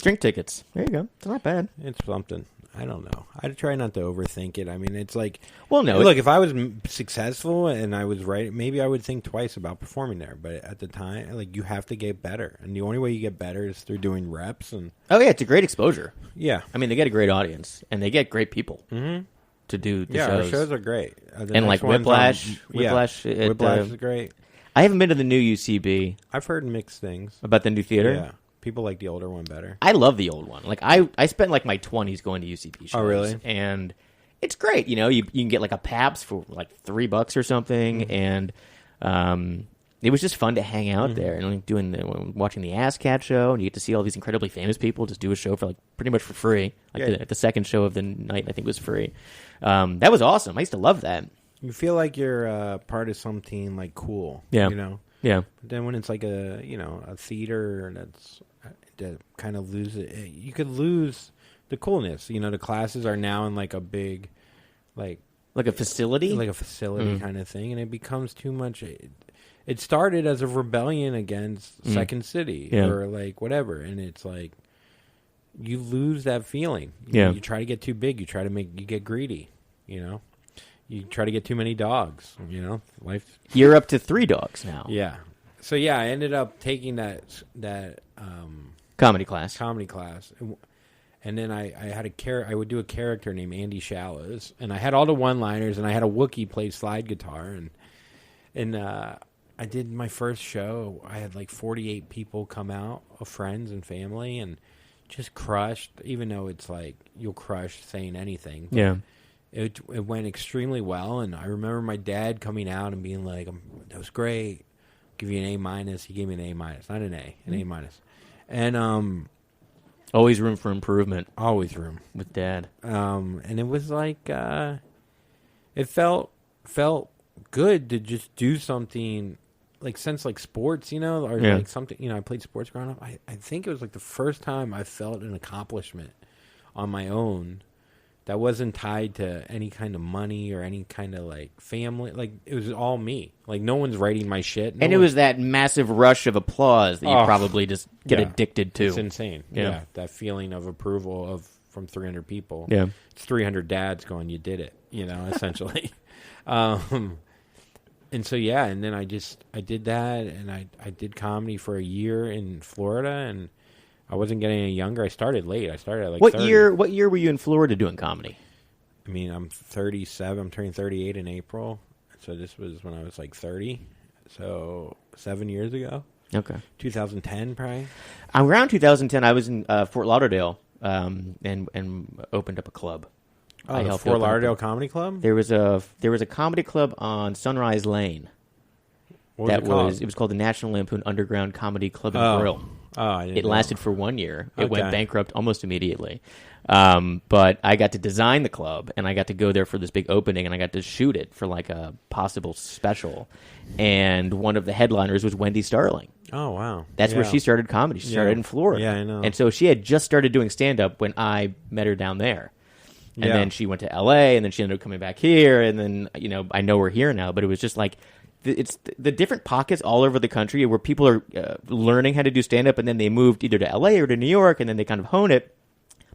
Drink tickets. There you go. It's not bad. it's something. I don't know. I try not to overthink it. I mean, it's like, Well, no, look, if I was successful and I was right, maybe I would think twice about performing there. But at the time, like, you have to get better, and the only way you get better is through doing reps. And Oh yeah, it's a great exposure. yeah, I mean, they get a great audience, and they get great people to do the yeah, shows. our shows are great. The And, next like, one's Whiplash- yeah, Whiplash at, Whiplash is great. I haven't been to the new UCB I've heard mixed things. about the new theater. Yeah, people like the older one better. I love the old one. Like I spent like my 20s going to UCB shows. Oh, really? And it's great. You know, you can get like a Pabst for like $3 or something, and it was just fun to hang out there and like watching the Ass Cat show, and you get to see all these incredibly famous people just do a show for like pretty much for free. Like Yeah. the second show of the night, I think, was free. That was awesome. I used to love that. You feel like you're part of something like cool. Yeah. You know. Yeah. But then when it's like a theater that's to kind of lose it, you could lose the coolness. You know, the classes are now in like a big, like Like a facility? a facility kind of thing, and it becomes too much. It started as a rebellion against Second City Yeah. or like whatever, and it's like you lose that feeling. Yeah. You try to get too big. You get greedy. You know, you try to get too many dogs. You know, life. You're up to 3 dogs now. Yeah. So yeah, I ended up taking that Comedy class. comedy class, and then I had I would do a character named Andy Shallows, and I had all the one-liners, and I had a Wookiee play slide guitar, and I did my first show. I had like 48 people come out of friends and family, and just crushed. Even though it's like you'll crush saying anything. Yeah. It went extremely well, and I remember my dad coming out and being like, "That was great. Give you an A-." He gave me an A-, not an A, an A-. And Always room for improvement always room. with Dad. And it was like it felt good to just do something like since like sports, you know, or Yeah. like something. You know, I played sports growing up. I think it was like the first time I felt an accomplishment on my own that wasn't tied to any kind of money or any kind of like family. Like it was all me. Like no one's writing my shit. And it was that massive rush of applause that you Oh, probably just get yeah. addicted to. It's insane. Yeah. Yeah, that feeling of approval from 300 people. Yeah. It's 300 dads going, "You did it," you know, essentially. And so yeah, and then I did that, and I did comedy for a year in Florida, and I wasn't getting any younger. I started late. I started at like What 30. year were you in Florida doing comedy? I mean, I'm 37. I'm turning 38 in April. So this was when I was like 30. So 7 years ago. Okay. 2010 probably. Around 2010, I was in Fort Lauderdale and opened up a club. Oh, I the helped Fort open up Lauderdale Comedy Club? There was a comedy club on Sunrise Lane. What was It was called the National Lampoon Underground Comedy Club and Oh. Grill. Oh, I didn't It know. lasted for 1 year. It went Okay. bankrupt almost immediately. But I got to design the club, and I got to go there for this big opening, and I got to shoot it for like a possible special. And one of the headliners was Wendy Starling. Oh, wow. That's where Yeah. she started comedy. She started Yeah. in Florida. Yeah, I know. And so she had just started doing stand-up when I met her down there. And Yeah. then she went to L.A., and then she ended up coming back here, and then, you know, I know we're here now, but it was just like, it's the different pockets all over the country where people are learning how to do stand-up, and then they moved either to L.A. or to New York, and then they kind of hone it.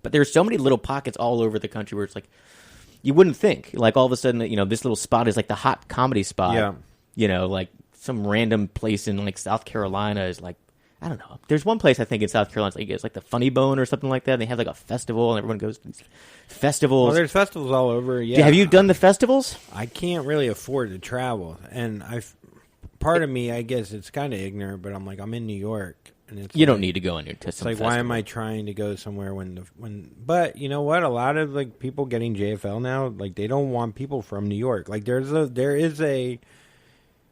But there's so many little pockets all over the country where it's like, you wouldn't think. Like, all of a sudden, you know, this little spot is like the hot comedy spot. Yeah. You know, like some random place in like South Carolina is like I don't know. There's one place I think in South Carolina, it's like the Funny Bone or something like that. And they have like a festival, and everyone goes to these festivals. Well, there's festivals all over. Yeah. Have you done the festivals? I can't really afford to travel, and part of me, I guess, it's kind of ignorant, but I'm like, I'm in New York, and it's You don't need to go in to It's some like, festival. why am I trying to go somewhere when? But you know what? A lot of like people getting JFL now, like they don't want people from New York. Like there is a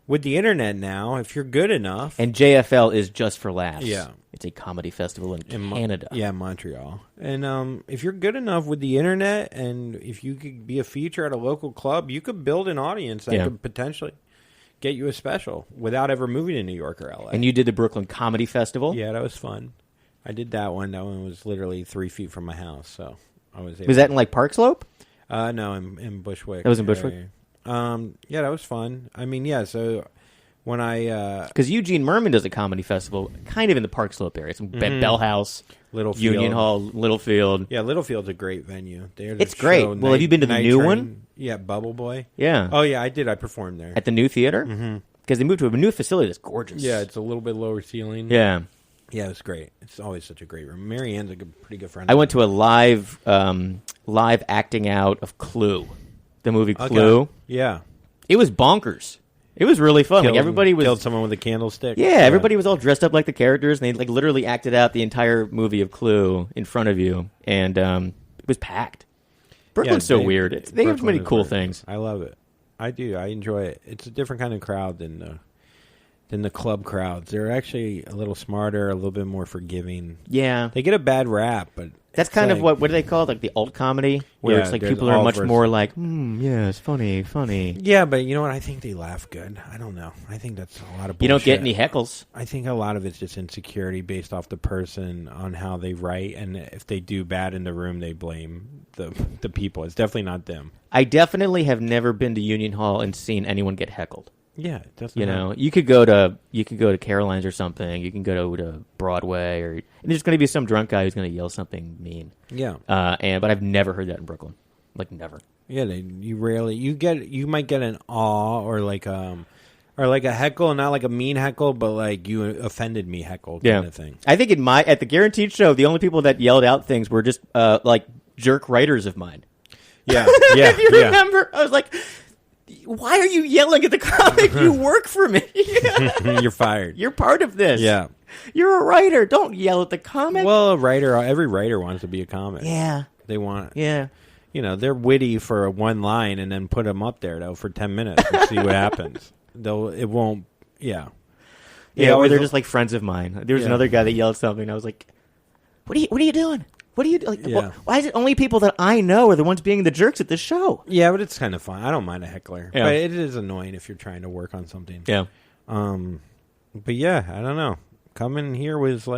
with the internet now, if you're good enough. And JFL is Just for Laughs. Yeah. It's a comedy festival in Canada. Montreal. And if you're good enough with the internet, and if you could be a feature at a local club, you could build an audience that could potentially get you a special without ever moving to New York or LA. And you did the Brooklyn Comedy Festival? Yeah, that was fun. I did that one. That one was literally 3 feet from my house, so I was able Was that in like Park Slope? No, in Bushwick. That was in Bushwick? Yeah, that was fun. I mean, yeah, so when I... Because Eugene Merman does a comedy festival kind of in the Park Slope area. Some Bell House, Littlefield. Union Hall, Littlefield. Yeah, Littlefield's a great venue. It's great. Well, have you been to the new one? Yeah, Bubble Boy. Yeah. Oh, yeah, I did. I performed there. At the new theater? Mm-hmm. Because they moved to a new facility that's gorgeous. Yeah, it's a little bit lower ceiling. Yeah. Yeah, it's great. It's always such a great room. Mary Ann's a pretty good friend. I went to a live acting out of Clue, the movie Clue. Okay. Yeah. It was bonkers. It was really fun. Like everybody was killed someone with a candlestick. Yeah, everybody was all dressed up like the characters, and they like literally acted out the entire movie of Clue in front of you, and it was packed. Brooklyn's so weird. They have many cool things. I love it. I do. I enjoy it. It's a different kind of crowd than the club crowds. They're actually a little smarter, a little bit more forgiving. Yeah, they get a bad rap, but that's kind of what do they call it? Like the alt comedy, where it's like people are much more like, yeah, it's funny. Yeah, but you know what? I think they laugh good. I don't know. I think that's a lot of bullshit. You don't get any heckles. I think a lot of it's just insecurity based off the person on how they write, and if they do bad in the room, they blame the people. It's definitely not them. I definitely have never been to Union Hall and seen anyone get heckled. Yeah, that's you could go to Caroline's or something. You can go to Broadway, and there's going to be some drunk guy who's going to yell something mean. Yeah, but I've never heard that in Brooklyn, like never. Yeah, you might get an awe or like a heckle, not like a mean heckle, but like you offended me heckle kind of thing. I think at the Guaranteed Show, the only people that yelled out things were just like jerk writers of mine. Yeah, if you remember, I was like, why are you yelling at the comic? You work for me. You're fired. You're part of this. Yeah. You're a writer. Don't yell at the comic. Well, every writer wants to be a comic. Yeah. They want. Yeah. They're witty for one line and then put them up there, though, for 10 minutes and see what happens. It won't. Yeah. Yeah, or they're just like friends of mine. There was another guy that yelled something, and I was like, what are you doing? What do you like? Yeah. Why is it only people that I know are the ones being the jerks at this show? Yeah, but it's kind of fun. I don't mind a heckler, yeah. But it is annoying if you're trying to work on something. Yeah. But yeah, I don't know. Coming here was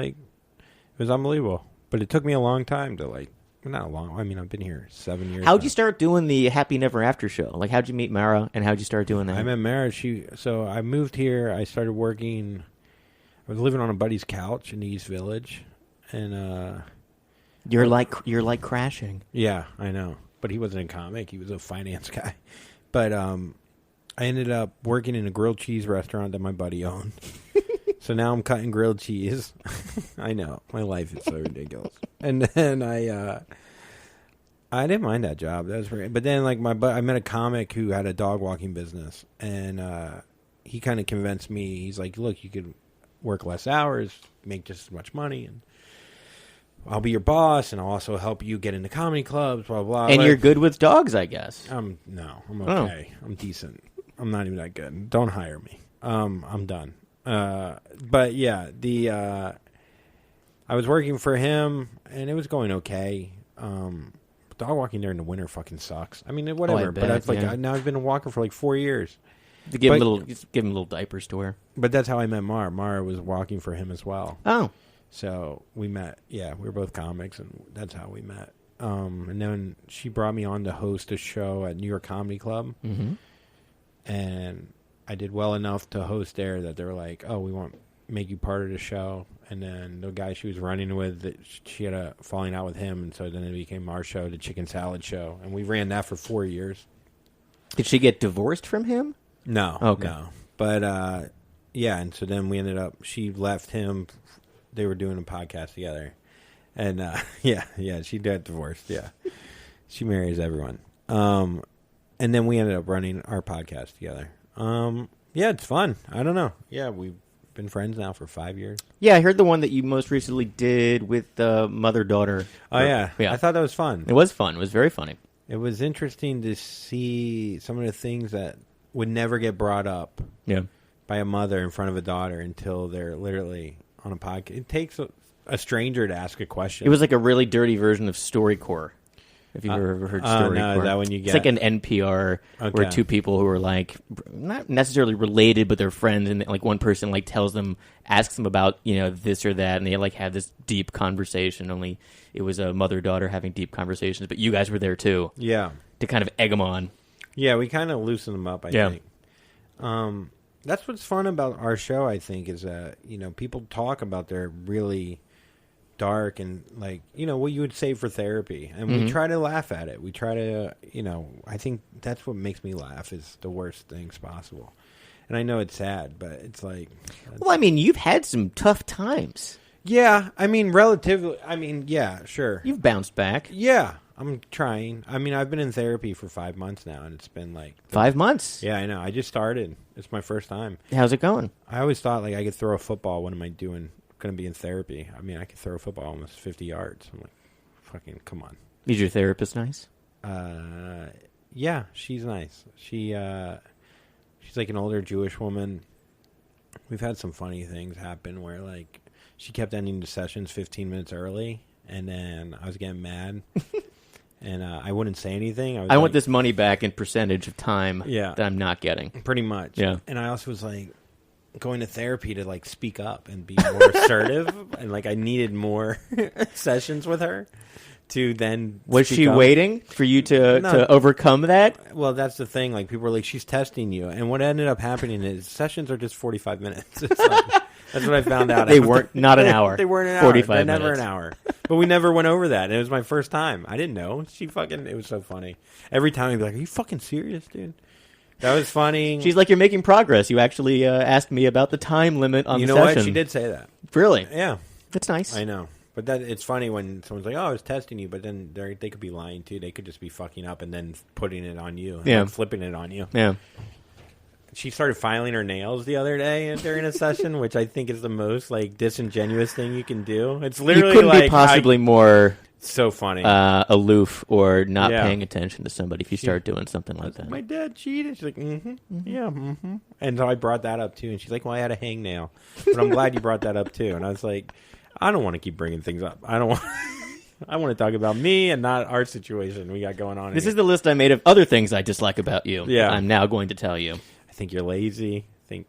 unbelievable. But it took me a long time to not long. I mean, I've been here 7 years. How'd you start doing the Happy Never After show? Like, how'd you meet Mara, and how'd you start doing that? I met Mara. So I moved here. I started working. I was living on a buddy's couch in the East Village, and You're like crashing. Yeah, I know. But he wasn't a comic. He was a finance guy. But I ended up working in a grilled cheese restaurant that my buddy owned. So now I'm cutting grilled cheese. I know. My life is so ridiculous. And then I didn't mind that job. That was great. But then I met a comic who had a dog walking business, and he kind of convinced me. He's like, "Look, you could work less hours, make just as much money, and I'll be your boss, and I'll also help you get into comedy clubs, blah, blah." And you're good with dogs, I guess. I'm okay. I'm decent. I'm not even that good. Don't hire me. I'm done. But yeah, I was working for him, and it was going okay. Dog walking during the winter fucking sucks. I mean, whatever. But now I've been walking for 4 years. To give him little diapers to wear. But that's how I met Mara. Mara was walking for him as well. Oh. So we met. Yeah, we were both comics, and that's how we met. And then she brought me on to host a show at New York Comedy Club. Mm-hmm. And I did well enough to host there that they were like, "Oh, we want to make you part of the show." And then the guy she was running with, she had a falling out with him, and so then it became our show, the Chicken Salad Show, and we ran that for 4 years. Did she get divorced from him? No, okay. no. But Yeah, and so then we ended up. She left him. They were doing a podcast together, and yeah, she got divorced. Yeah, she marries everyone. And then we ended up running our podcast together. Yeah, it's fun. I don't know. Yeah, we've been friends now for 5 years. Yeah, I heard the one that you most recently did with mother-daughter. Oh, yeah. I thought that was fun. It was fun. It was very funny. It was interesting to see some of the things that would never get brought up by a mother in front of a daughter until they're literally on a podcast. It takes a stranger to ask a question. It was like a really dirty version of StoryCorps. If you've ever heard StoryCorps. No, is that when you get... It's like an NPR where two people who are like not necessarily related, but they're friends, and like one person like asks them about this or that, and they like have this deep conversation. Only it was a mother-daughter having deep conversations, but you guys were there too. Yeah, to kind of egg them on. Yeah, we kind of loosen them up. I think. That's what's fun about our show. I think is that people talk about their really dark and like what you would say for therapy, and we try to laugh at it. We try to I think that's what makes me laugh is the worst things possible. And I know it's sad, but it's like, well, I mean, you've had some tough times. Yeah, I mean, relatively. I mean, yeah, sure. You've bounced back. Yeah, I'm trying. I mean, I've been in therapy for 5 months now, and it's been like 5 months. Yeah, I know. I just started. It's my first time. How's it going? I always thought like I could throw a football. What am I doing? Going to be in therapy. I mean, I could throw a football almost 50 yards. I'm like, fucking, come on. Is your therapist nice? Yeah, she's nice. She's like an older Jewish woman. We've had some funny things happen where like she kept ending the sessions 15 minutes early, and then I was getting mad, and I wouldn't say anything. I want this money back in percentage of time that I'm not getting. Pretty much. Yeah. And I also was like, going to therapy to like speak up and be more assertive, and like I needed more sessions with her to then. Was she waiting for you to overcome that? Well, that's the thing. Like people were like, she's testing you, and what ended up happening is sessions are just 45 minutes. It's like, that's what I found out. They weren't not an hour. They weren't an hour. 45 They're never minutes. an hour. But we never went over that. And it was my first time. I didn't know. It was so funny. Every time I'd be like, "Are you fucking serious, dude?" That was funny. She's like, you're making progress. You actually asked me about the time limit on the session. You know what? She did say that. Really? Yeah. That's nice. I know. But it's funny when someone's like, oh, I was testing you, but then they could be lying, too. They could just be fucking up and then putting it on you. And like flipping it on you. Yeah. She started filing her nails the other day during a session, which I think is the most like disingenuous thing you can do. It's literally you couldn't be possibly more... So funny. Aloof or not paying attention to somebody if you start doing something like that. My dad cheated. She's like, And so I brought that up, too. And she's like, well, I had a hangnail. But I'm glad you brought that up, too. And I was like, I don't want to keep bringing things up. I don't want... I want to talk about me and not our situation we got going on. This is the list I made of other things I dislike about you. Yeah. I'm now going to tell you. I think you're lazy. It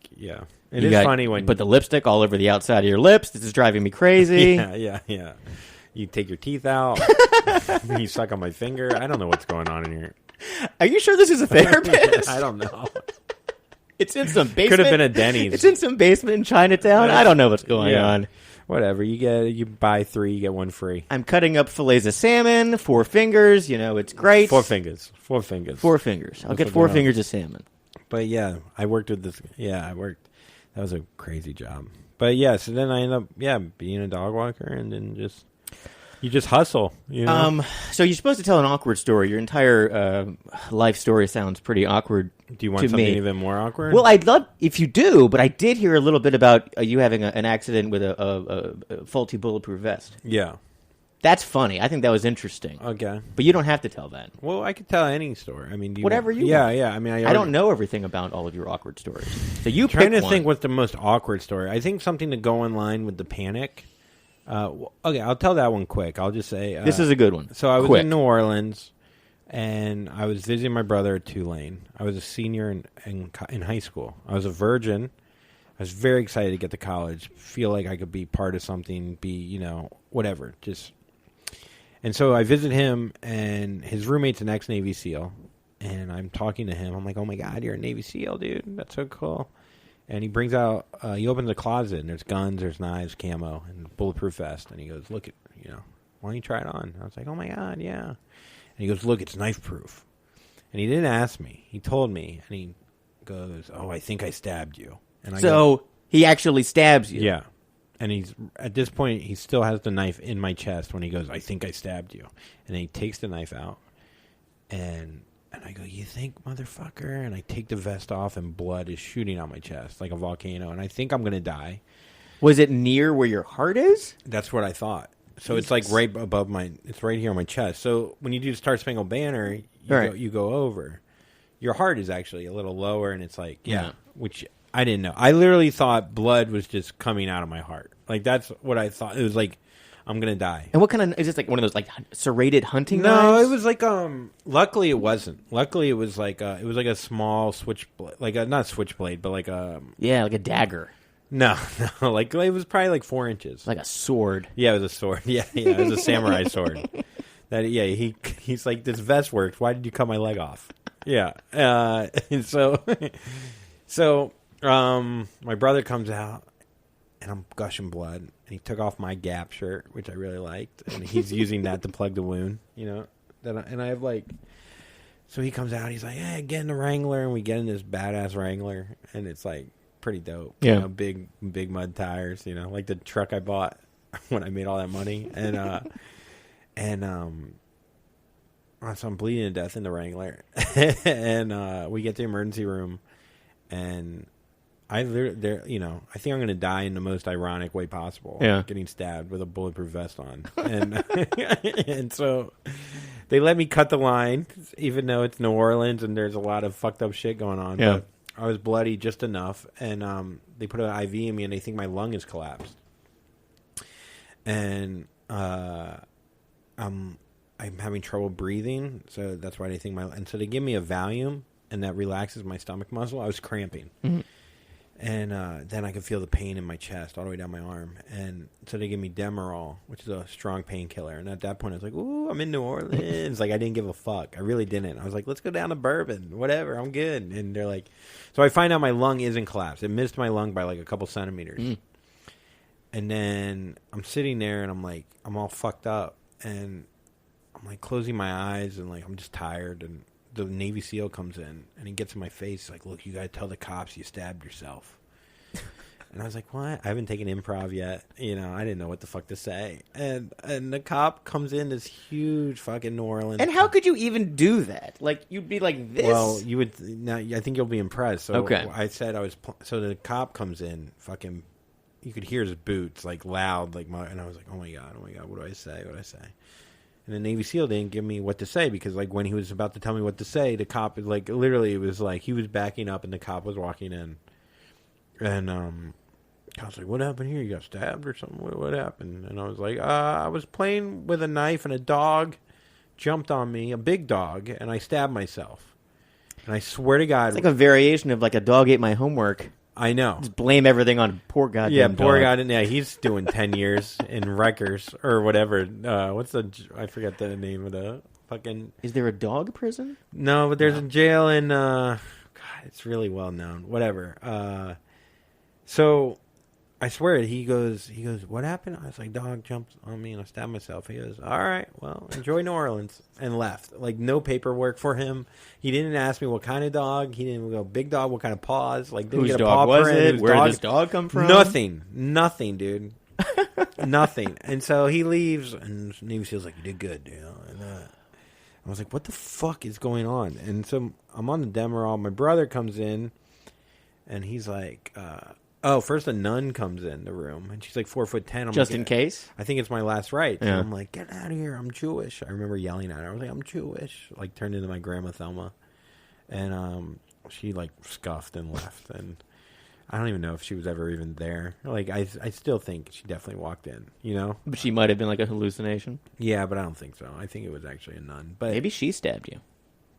is funny when you put the lipstick all over the outside of your lips. This is driving me crazy. Yeah. You take your teeth out. You suck on my finger. I don't know what's going on in here. Are you sure this is a therapist? I don't know. It's in some basement. Could have been a Denny's. It's in some basement in Chinatown. I don't know what's going on. Whatever. You buy 3, you get 1 free. I'm cutting up fillets of salmon, 4 fingers. It's great. 4 fingers. 4 fingers. 4 fingers. I'll get 4 fingers of salmon. But yeah, I worked with this. Yeah, I worked. That was a crazy job. But yeah, so then I ended up, being a dog walker, and then you just hustle. So you're supposed to tell an awkward story. Your entire life story sounds pretty awkward. Do you want something even more awkward? Well, I'd love if you do, but I did hear a little bit about you having an accident with a faulty bulletproof vest. Yeah. That's funny. I think that was interesting. Okay. But you don't have to tell that. Well, I could tell any story. I mean, whatever you want. Yeah. I mean, I don't know everything about all of your awkward stories. So you trying pick to think what's the most awkward story. I think something to go in line with the panic. Okay, I'll tell that one quick. I'll just say this is a good one. So I was in New Orleans, and I was visiting my brother at Tulane. I was a senior in high school. I was a virgin. I was very excited to get to college, feel like I could be part of something, be whatever. And so I visit him, and his roommate's an ex-Navy SEAL, and I'm talking to him. I'm like, oh my God, you're a Navy SEAL, dude. That's so cool. And he brings out, he opens a closet, and there's guns, there's knives, camo, and bulletproof vest. And he goes, look, why don't you try it on? And I was like, oh my God, yeah. And he goes, look, it's knife proof. And he didn't ask me. He told me, and he goes, oh, I think I stabbed you. And I go, He actually stabs you. Yeah. And he's at this point, he still has the knife in my chest when he goes, I think I stabbed you. And then he takes the knife out. And I go, you think, motherfucker? And I take the vest off, and blood is shooting out my chest like a volcano. And I think I'm going to die. Was it near where your heart is? That's what I thought. So it's like right above it's right here on my chest. So when you do Star Spangled Banner, you go over. Your heart is actually a little lower, and it's like, which I didn't know. I literally thought blood was just coming out of my heart. Like, that's what I thought. It was like, I'm going to die. And what kind of, is this like one of those like serrated hunting No, knives? it was like, luckily it wasn't. Luckily it was like a small switchblade, like not switchblade, but like a... Yeah, like a dagger. No, like it was probably like 4 inches. Like a sword. Yeah, it was a sword. Yeah, it was a samurai sword. He's like, this vest works. Why did you cut my leg off? Yeah. And so my brother comes out, and I'm gushing blood, and he took off my Gap shirt, which I really liked, and he's using that to plug the wound, you know. And I have like, so he comes out, he's like, hey, get in the Wrangler, and we get in this badass Wrangler, and it's like pretty dope. Yeah. You know, big mud tires, you know, like the truck I bought when I made all that money, so I'm bleeding to death in the Wrangler, and we get to the emergency room, and I think I'm going to die in the most ironic way possible. Yeah. Getting stabbed with a bulletproof vest on. And and so they let me cut the line, even though it's New Orleans and there's a lot of fucked up shit going on. Yeah. But I was bloody just enough. And they put an IV in me, and they think my lung is collapsed. And I'm having trouble breathing. So that's why they think and so they give me a Valium, and that relaxes my stomach muscle. I was cramping. Mm-hmm. And then I could feel the pain in my chest all the way down my arm. And so they gave me Demerol, which is a strong painkiller. And at that point, I was like, ooh, I'm in New Orleans. Like, I didn't give a fuck. I really didn't. I was like, let's go down to Bourbon. Whatever, I'm good. And they're like... So I find out my lung isn't collapsed. It missed my lung by like a couple centimeters. Mm. And then I'm sitting there, and I'm like, I'm all fucked up. And I'm like closing my eyes, and like I'm just tired. And the Navy SEAL comes in, and he gets in my face. He's like, look, you got to tell the cops you stabbed yourself. And I was like, what? I haven't taken improv yet. You know, I didn't know what the fuck to say. And the cop comes in, this huge fucking New Orleans. And how could you even do that? Like, you'd be like this? Well, you would. Now, I think you'll be impressed. So okay. I said so the cop comes in, fucking, you could hear his boots, like, loud. And I was like, oh my God, what do I say? And the Navy SEAL didn't give me what to say, because, like, when he was about to tell me what to say, the cop, like, literally, it was like he was backing up and the cop was walking in. And I was like, what happened here? You got stabbed or something? What happened? And I was like, I was playing with a knife, and a dog jumped on me, a big dog, and I stabbed myself. And I swear to God. It's like a variation of, like, a dog ate my homework. I know. Just blame everything on poor goddamn dog. Poor guy. Yeah, he's doing 10 years in Rikers or whatever. I forget the name of the fucking... Is there a dog prison? No, but there's a jail in... God, it's really well known. Whatever. So, I swear, he goes, what happened? I was like, dog jumped on me and I stabbed myself. He goes, all right, well, enjoy New Orleans, and left. Like, no paperwork for him. He didn't ask me what kind of dog. He didn't go, big dog, what kind of paws. Like, didn't whose get a dog paw was print. it? Where did this dog come from? Nothing, dude. Nothing. And so he leaves, and Navy SEAL's like, you did good, you know. And I was like, what the fuck is going on? And so I'm on the Demerol. My brother comes in, and he's like... first a nun comes in the room, and she's like 4'10". Just in case? I think it's my last right. Yeah. So I'm like, get out of here, I'm Jewish. I remember yelling at her. I was like, I'm Jewish. Like, turned into my grandma Thelma. And she, like, scuffed and left. And I don't even know if she was ever even there. Like, I still think she definitely walked in, you know? But she might have been like a hallucination. Yeah, but I don't think so. I think it was actually a nun. But maybe she stabbed you.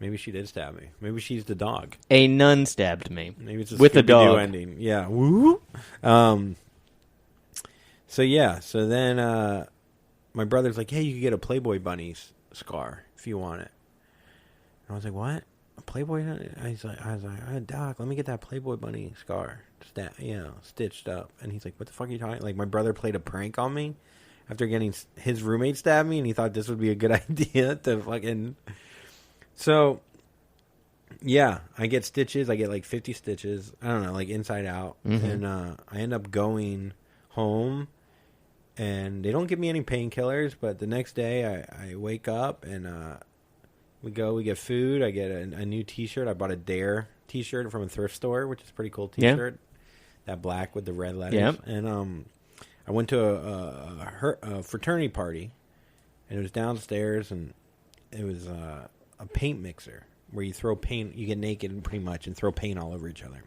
Maybe she did stab me. Maybe she's the dog. A nun stabbed me. Maybe it's a with the dog ending. Yeah. Woo. So yeah. So then my brother's like, "Hey, you could get a Playboy bunny scar if you want it." And I was like, "What? A Playboy?" I was like, "Doc, let me get that Playboy bunny scar, stitched up." And he's like, "What the fuck are you talking?" Like, my brother played a prank on me after getting his roommate stabbed me, and he thought this would be a good idea to fucking. So Yeah, I get stitches. I get like 50 stitches. I don't know, like inside out. Mm-hmm. And I end up going home, and they don't give me any painkillers. But the next day, I wake up and we get food. I get a new T-shirt. I bought a Dare T-shirt from a thrift store, which is a pretty cool T-shirt. That black with the red letters. Yeah. And I went to a fraternity party, and it was downstairs, and it was a paint mixer where you throw paint. You get naked pretty much and throw paint all over each other.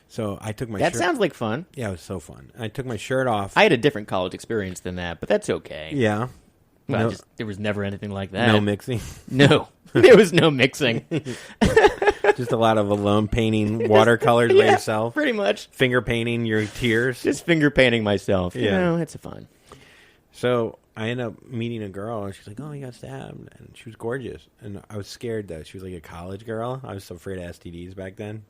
So I took my That shirt. sounds like fun. Yeah, it was so fun. I took my shirt off. I had a different college experience than that, but that's okay. Yeah. Well, No- there was never anything like that. No mixing. No. There was no mixing. Just a lot of alone painting watercolors by Yeah, yourself. pretty much. Finger painting your tears. Just finger painting myself. You Yeah. know, it's fun. So I ended up meeting a girl, and she's like, "Oh, you got stabbed," and she was gorgeous. And I was scared though. She was like a college girl. I was so afraid of STDs back then.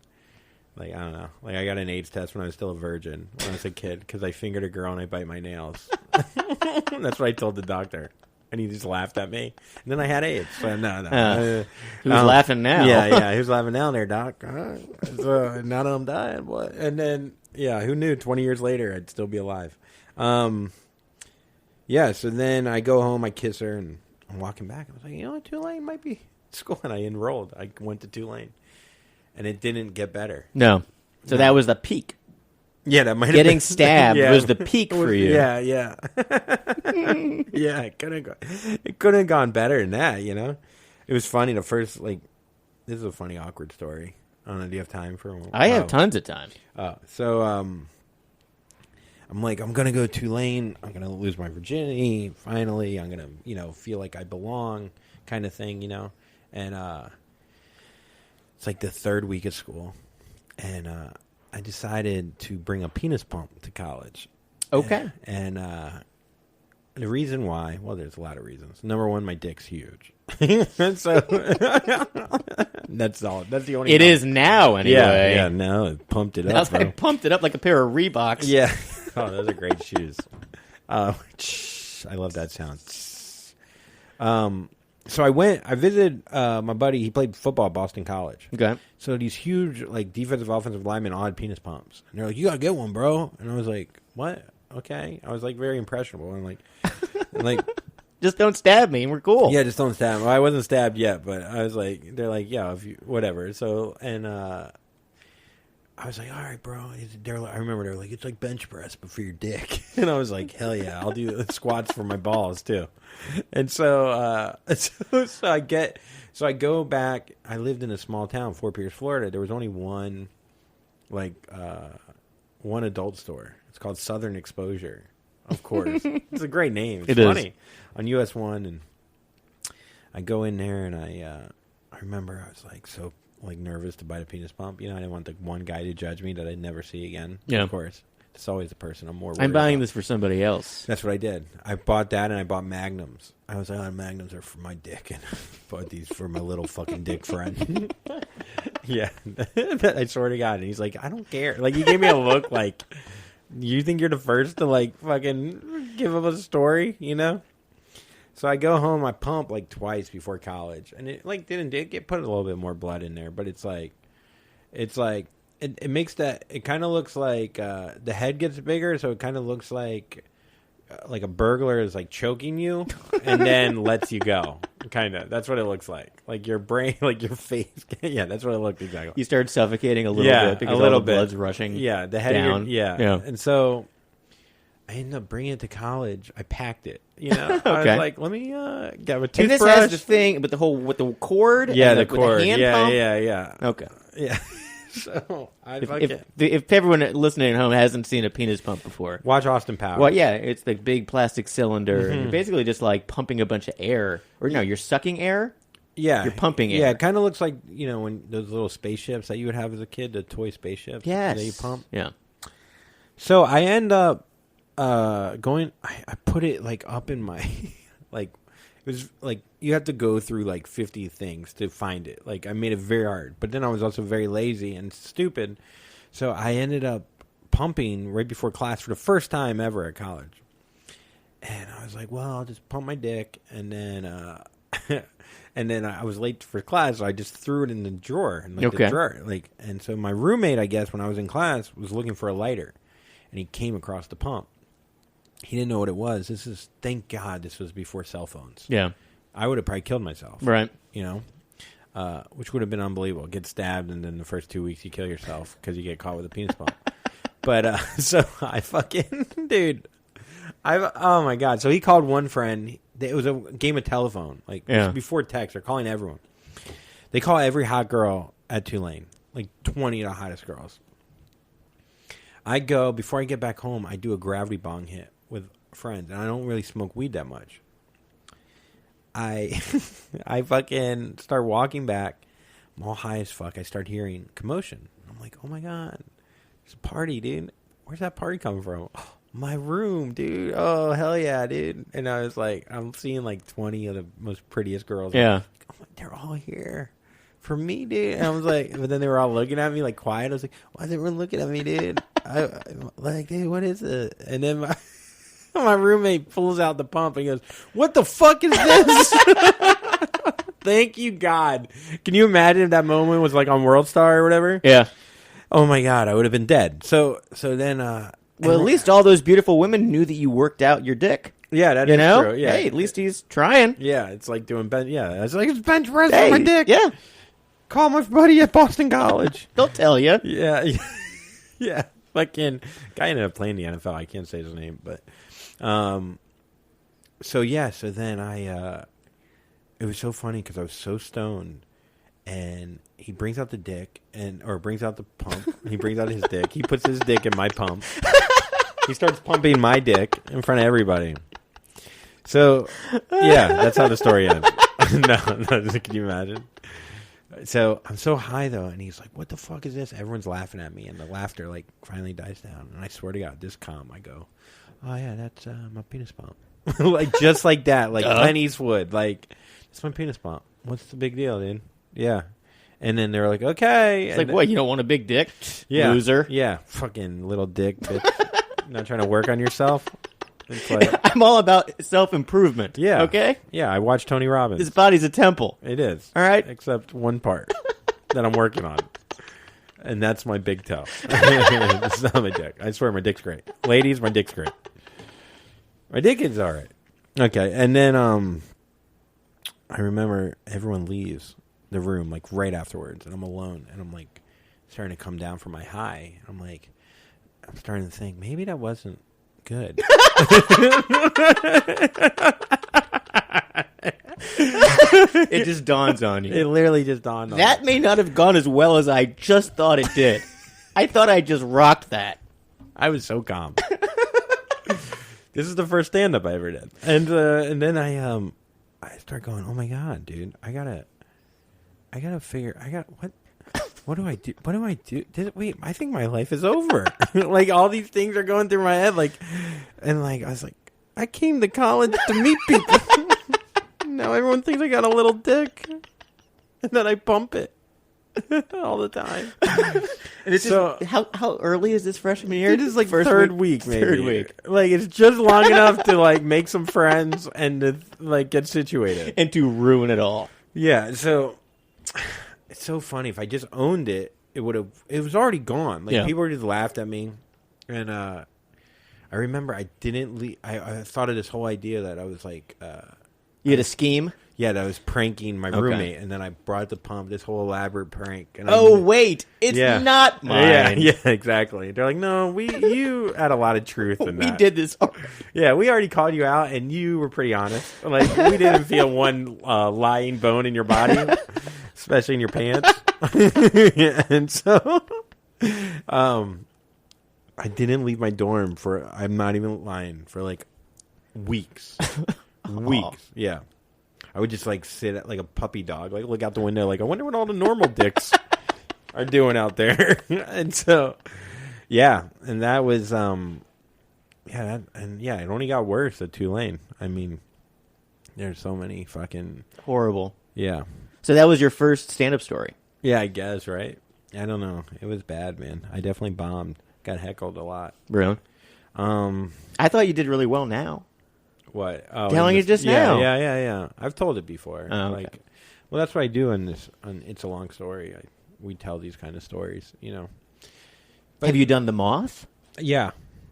Like, I don't know. Like, I got an AIDS test when I was still a virgin when I was a kid because I fingered a girl and I bite my nails. That's what I told the doctor. And he just laughed at me. And then I had AIDS. So, no. Who's laughing now? Yeah. Who's laughing now there, doc? So, now that I'm dying, what? And then, yeah, who knew 20 years later I'd still be alive. Yeah, so then I go home, I kiss her, and I'm walking back. I was like, you know what, Tulane might be school. And I enrolled. I went to Tulane. And it didn't get better. No. So that was the peak. Yeah, that might have Getting been, stabbed yeah, was the peak for you. Yeah. Yeah, it couldn't have gone better than that, you know? It was funny. The first, like, this is a funny, awkward story. I don't know, do you have time for one? I have tons of time. So, I'm like, I'm going to go to Tulane. I'm going to lose my virginity. Finally, I'm going to, feel like I belong kind of thing, And, it's like the third week of school. And, I decided to bring a penis pump to college. Okay. And the reason why, well, there's a lot of reasons. Number one, my dick's huge. So that's all. That's the only. It is now, anyway. Yeah. No, it pumped it Now up. I Bro. pumped it up like a pair of Reeboks. Yeah. Oh, those are great shoes. I love that sound. So I visited my buddy. He played football at Boston College. Okay. So these huge, like, defensive, offensive linemen all had penis pumps. And they're like, you got to get one, bro. And I was like, what? Okay. I was, like, very impressionable. And, like, Just don't stab me and we're cool. yeah, just don't stab. Well, I wasn't stabbed yet, but I was like, they're like, yeah, if you, whatever. So, and I was like, all right, bro. I remember they were like, it's like bench press, but for your dick. And I was like, hell yeah, I'll do squats for my balls too. And so, so I go back. I lived in a small town, Fort Pierce, Florida. There was only one adult store. It's called Southern Exposure. Of course, it's a great name. It's funny. On US 1, and I go in there, and I remember I was like so nervous to buy the penis pump. I didn't want the one guy to judge me that I'd never see again. Yeah. Of course. It's always the person I'm more worried I'm buying about. this for somebody else. That's what I did. I bought that, and I bought Magnums. I was like, Magnums are for my dick, and I bought these for my little fucking dick friend. Yeah. I swear to God. And he's like, I don't care. Like, he gave me a look like, you think you're the first to, like, fucking give him a story, So I go home, I pump like twice before college, and it like didn't get put a little bit more blood in there, but it makes that, it kind of looks like the head gets bigger, so it kind of looks like a burglar is like choking you and then lets you go. Kind of, that's what it looks like your brain, like your face. Yeah, that's what it looked exactly. You start suffocating a little bit because a little all the blood's rushing. Yeah, the head down. of your, Yeah. And so I ended up bringing it to college. I packed it. I was Okay. like, let me get a And toothbrush. this has the thing with the cord. Yeah, and the cord. With the hand Yeah, pump? yeah. Okay. Yeah. So If everyone listening at home hasn't seen a penis pump before, watch Austin Powers. well, yeah, it's the big plastic cylinder, Mm-hmm. and you're basically just like pumping a bunch of air, or no, you're sucking air. Yeah, You're pumping Yeah, air. it kind of looks like when those little spaceships that you would have as a kid, the toy spaceships. Yes. that you pump. Yeah. So I end up going. I put it like up in my like. It was like you have to go through like 50 things to find it. Like I made it very hard, but then I was also very lazy and stupid. So I ended up pumping right before class for the first time ever at college. And I was like, well, I'll just pump my dick. And then And then I was late for class, so I just threw it in the drawer, in the Okay. drawer. And so my roommate, I guess, when I was in class, was looking for a lighter, and he came across the pump. He didn't know what it was. Thank God, this was before cell phones. Yeah. I would have probably killed myself. Right. Which would have been unbelievable. Get stabbed, and then the first 2 weeks you kill yourself because you get caught with a penis pump. But so I fucking dude, oh my God. So he called one friend. It was a game of telephone, like before text. They're calling everyone. They call every hot girl at Tulane, like 20 of the hottest girls. I go before I get back home. I do a gravity bong hit with friends, and I don't really smoke weed that much. I fucking start walking back. I'm all high as fuck. I start hearing commotion. I'm like, oh my God, there's a party, dude. Where's that party coming from? Oh, my room, dude. Oh, hell yeah, dude. And I was like, I'm seeing like 20 of the most prettiest girls. Yeah. Like, they're all here for me, dude. And I was like, but then they were all looking at me like quiet. I was like, why is everyone looking at me, dude? Like, dude, what is it? And then my roommate pulls out the pump and goes, what the fuck is this? Thank you, God. Can you imagine if that moment was like on World Star or whatever? Yeah. Oh my God, I would have been dead. So then, Well, at least all those beautiful women knew that you worked out your dick. yeah, that You is know? true. Yeah, Hey, at least he's trying. yeah, it's like doing bench. Yeah, it's like it's bench press Hey, on my dick. Yeah. Call my buddy at Boston College. They'll tell you. Yeah, yeah. Fucking guy ended up playing the NFL. I can't say his name, but so then it was so funny because I was so stoned, and he brings out the dick or brings out the pump. He brings out his dick. He puts his dick in my pump. He starts pumping my dick in front of everybody. So yeah, that's how the story ends. No, can you imagine? So I'm so high though, and he's like, "What the fuck is this?" Everyone's laughing at me, and the laughter like finally dies down. And I swear to God, this calm, I go, "Oh yeah, that's my penis pump," like just like that, like Clint Eastwood, like it's my penis pump. What's the big deal, dude? Yeah. And then they're like, "Okay." It's like, what? You don't want a big dick, yeah, loser? Yeah, fucking little dick, bitch. Not trying to work on yourself. It's like, I'm all about self-improvement. yeah, Okay? yeah. I watch Tony Robbins. This body's a temple. It is. All right. Except one part that I'm working on. And that's my big toe. It's not my dick. I swear my dick's great. Ladies, my dick's great. My dick is all right. Okay. And then I remember everyone leaves the room like right afterwards. And I'm alone. And I'm like starting to come down from my high. I'm like, I'm starting to think maybe that wasn't good. It just dawns on you. It literally just dawned on me. That may not have gone as well as I just thought it did. I thought I just rocked that. I was so calm. This is the first stand-up I ever did, and then I start going, oh my God, dude, I gotta figure, what do I do? What do I do? Wait, I think my life is over. Like all these things are going through my head, and I was like, I came to college to meet people. Now everyone thinks I got a little dick, and then I pump it all the time. And it's So- just, how early is this freshman year? It is like First third week, maybe. Third week. Like it's just long enough to like make some friends and to like get situated. And to ruin it all. Yeah, so it's so funny. If I just owned it, it was already gone. Like Yeah. people just laughed at me, and I remember I didn't leave. I thought of this whole idea that I was like, You had a scheme? yeah, that I was pranking my Okay. roommate, and then I brought the pump, this whole elaborate prank. And Oh, wait. It's Yeah. not mine. Yeah, exactly. They're like, no, you had a lot of truth in We that. did this. Yeah, we already called you out, and you were pretty honest. Like, we didn't feel one lying bone in your body, especially in your pants. Yeah, and so, I didn't leave my dorm I'm not even lying, for like weeks. Weeks, yeah. I would just like sit at, like a puppy dog, like look out the window, like I wonder what all the normal dicks are doing out there. And so, yeah, and that was, it only got worse at Tulane. I mean, there's so many fucking Horrible. yeah, So that was your first stand-up story. yeah. I guess right. I don't know. It was bad, man. I definitely bombed. Got heckled a lot. Really? Um, I thought you did really well now. What? Oh, Telling you just now. Yeah. I've told it before. Oh, okay. Well, that's what I do on It's a Long Story. We tell these kind of stories, But, have you done The Moth? Yeah.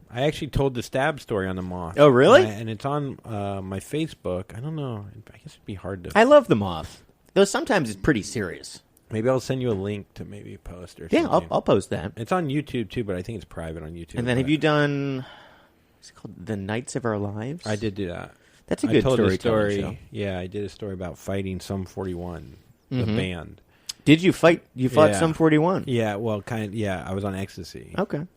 I actually told the stab story on the Moth. Oh, really? And it's on my Facebook. I don't know. I guess it'd be hard to... I love The Moth. Though sometimes it's pretty serious. Maybe I'll send you a link to maybe post or Yeah, something. I'll post that. It's on YouTube, too, but I think it's private on YouTube. And then have you done... What's it called? The Nights of Our Lives? I did do that. That's a good I told a story. Show. Yeah, I did a story about fighting Sum 41, the band. Did you fight? You fought Sum 41? Yeah, well, yeah, I was on ecstasy. Okay.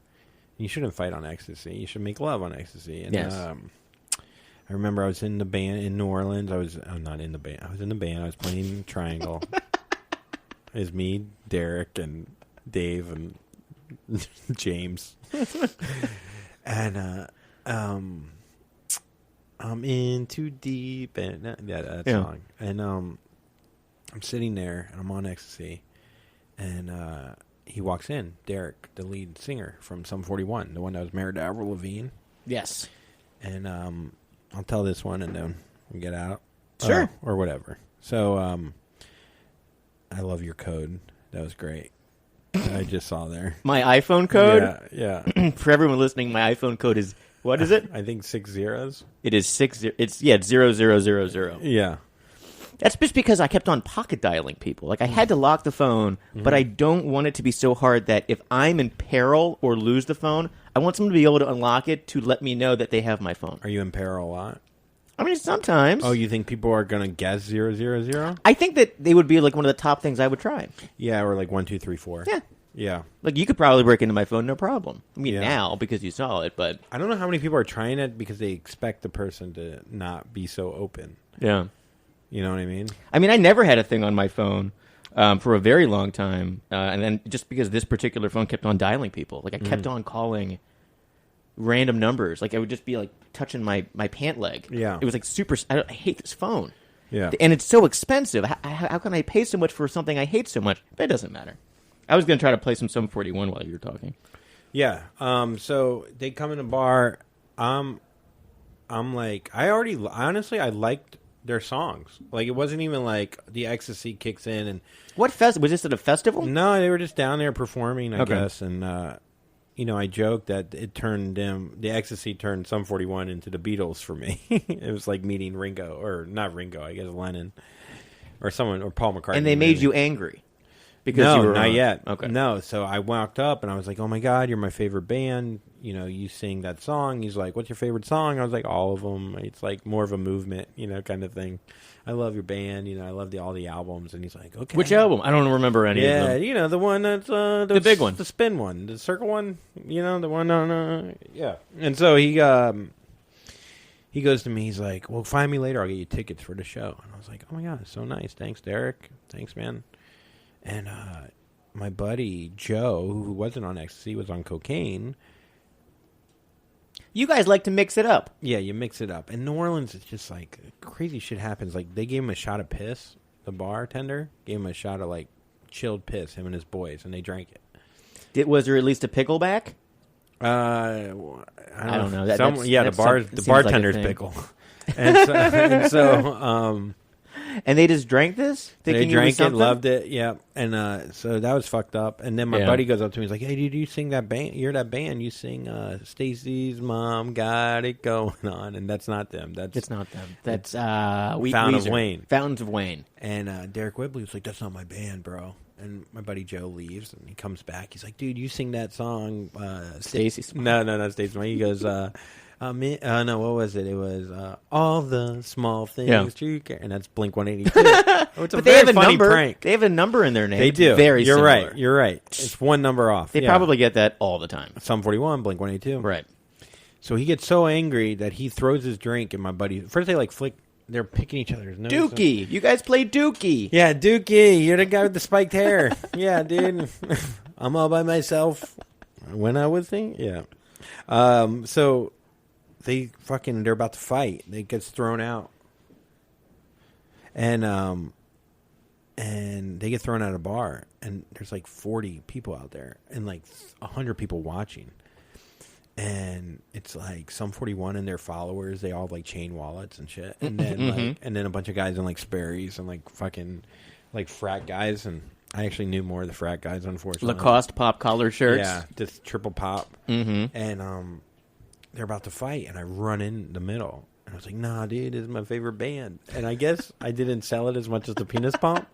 You shouldn't fight on ecstasy. You should make love on ecstasy. And, yes. I remember I was in the band in New Orleans. I'm not in the band. I was in the band. I was playing Triangle. It was me, Derek, and Dave, and James. And I'm in too deep, and that song. And I'm sitting there, and I'm on ecstasy, and he walks in, Derek, the lead singer from Sum 41, the one that was married to Avril Lavigne. Yes. And I'll tell this one, and then we get out. Sure. Or whatever. So I love your code. That was great. I just saw there. My iPhone code? Yeah. For everyone listening, my iPhone code is, what is it? I think 6 zeros. It is 60. It's 0000. Yeah. That's just because I kept on pocket dialing people. Like, I had to lock the phone, but I don't want it to be so hard that if I'm in peril or lose the phone, I want someone to be able to unlock it to let me know that they have my phone. Are you in peril a lot? I mean, sometimes. Oh, you think people are going to guess 000? I think that they would be, like, one of the top things I would try. Yeah, or like 1, 2, 3, 4. Yeah. Yeah. Like, you could probably break into my phone, no problem. I mean, Yeah. now, because you saw it, but... I don't know how many people are trying it because they expect the person to not be so open. Yeah. You know what I mean? I mean, I never had a thing on my phone for a very long time, and then just because this particular phone kept on dialing people. Like, I kept on calling random numbers. Like, I would just be, like, touching my pant leg. Yeah. It was, like, super... I hate this phone. Yeah. And it's so expensive. How can I pay so much for something I hate so much? But it doesn't matter. I was going to try to play some Sum 41 while you were talking. Yeah. So they come in the bar. I'm like, honestly, I liked their songs. Like, it wasn't even like the ecstasy kicks in and... What was this at a festival? No, they were just down there performing, I Okay. guess. And, I joked that it turned them... The ecstasy turned Sum 41 into the Beatles for me. It was like meeting Ringo, or not Ringo, I guess Lennon. Or someone, or Paul McCartney. And they made maybe. you angry? Because No, you were not yet. Okay. No, so I walked up and I was like, "Oh my God, you're my favorite band. You sing that song." He's like, "What's your favorite song?" I was like, "All of them. It's like more of a movement, kind of thing. I love your band. I love all the albums." And he's like, "Okay." Which album? I don't remember any of them. Yeah, the one that's The big one. the spin one, the circle one. The one on yeah. And so he goes to me. He's like, "Well, find me later. I'll get you tickets for the show." And I was like, "Oh my God, so nice. Thanks, Derek. Thanks, man." And my buddy Joe, who wasn't on ecstasy, was on cocaine. You guys like to mix it up. Yeah, you mix it up. In New Orleans, it's just like crazy shit happens. Like, they gave him a shot of piss. The bartender gave him a shot of like chilled piss, him and his boys, and they drank it. Was there at least a pickleback? I don't know. The bartender's like pickle. and so and they just drank this? They drank it, loved it, yeah. And so that was fucked up. And then my buddy goes up to me, he's like, "Hey, dude, you sing that band? You're that band. You sing Stacy's Mom Got It Going On." And that's not them. It's not them. That's Fountains of Wayne. Fountains of Wayne. And Derek Whibley was like, "That's not my band, bro." And my buddy Joe leaves, and he comes back. He's like, "Dude, you sing that song, Stacy's Mom." No, not Stacy's Mom. He goes, no, what was it? It was all the small things you care, and that's Blink 182. It's a very funny prank. They have a number in their name. They do. Very You're similar. right. You're right. It's one number off. They probably get that all the time. Sum 41, Blink 182. Right. So he gets so angry that he throws his drink in my buddy. First they flick. They're picking each other's nose. Dookie. You guys play Dookie. Yeah, Dookie. You're the guy with the spiked hair. Yeah, dude. I'm all by myself. When I was thinking, yeah. So they're about to fight. They gets thrown out, and they get thrown out of a bar, and there's like 40 people out there, and like 100 people watching, and it's like some 41 and their followers. They all have like chain wallets and shit, and then and then a bunch of guys in like Sperry's and like fucking like frat guys. And I actually knew more of the frat guys, unfortunately. Lacoste pop collar shirts. Yeah, just triple pop. And they're about to fight, and I run in the middle. And I was like, nah, dude, this is my favorite band. And I guess I didn't sell it as much as the Penis Pump.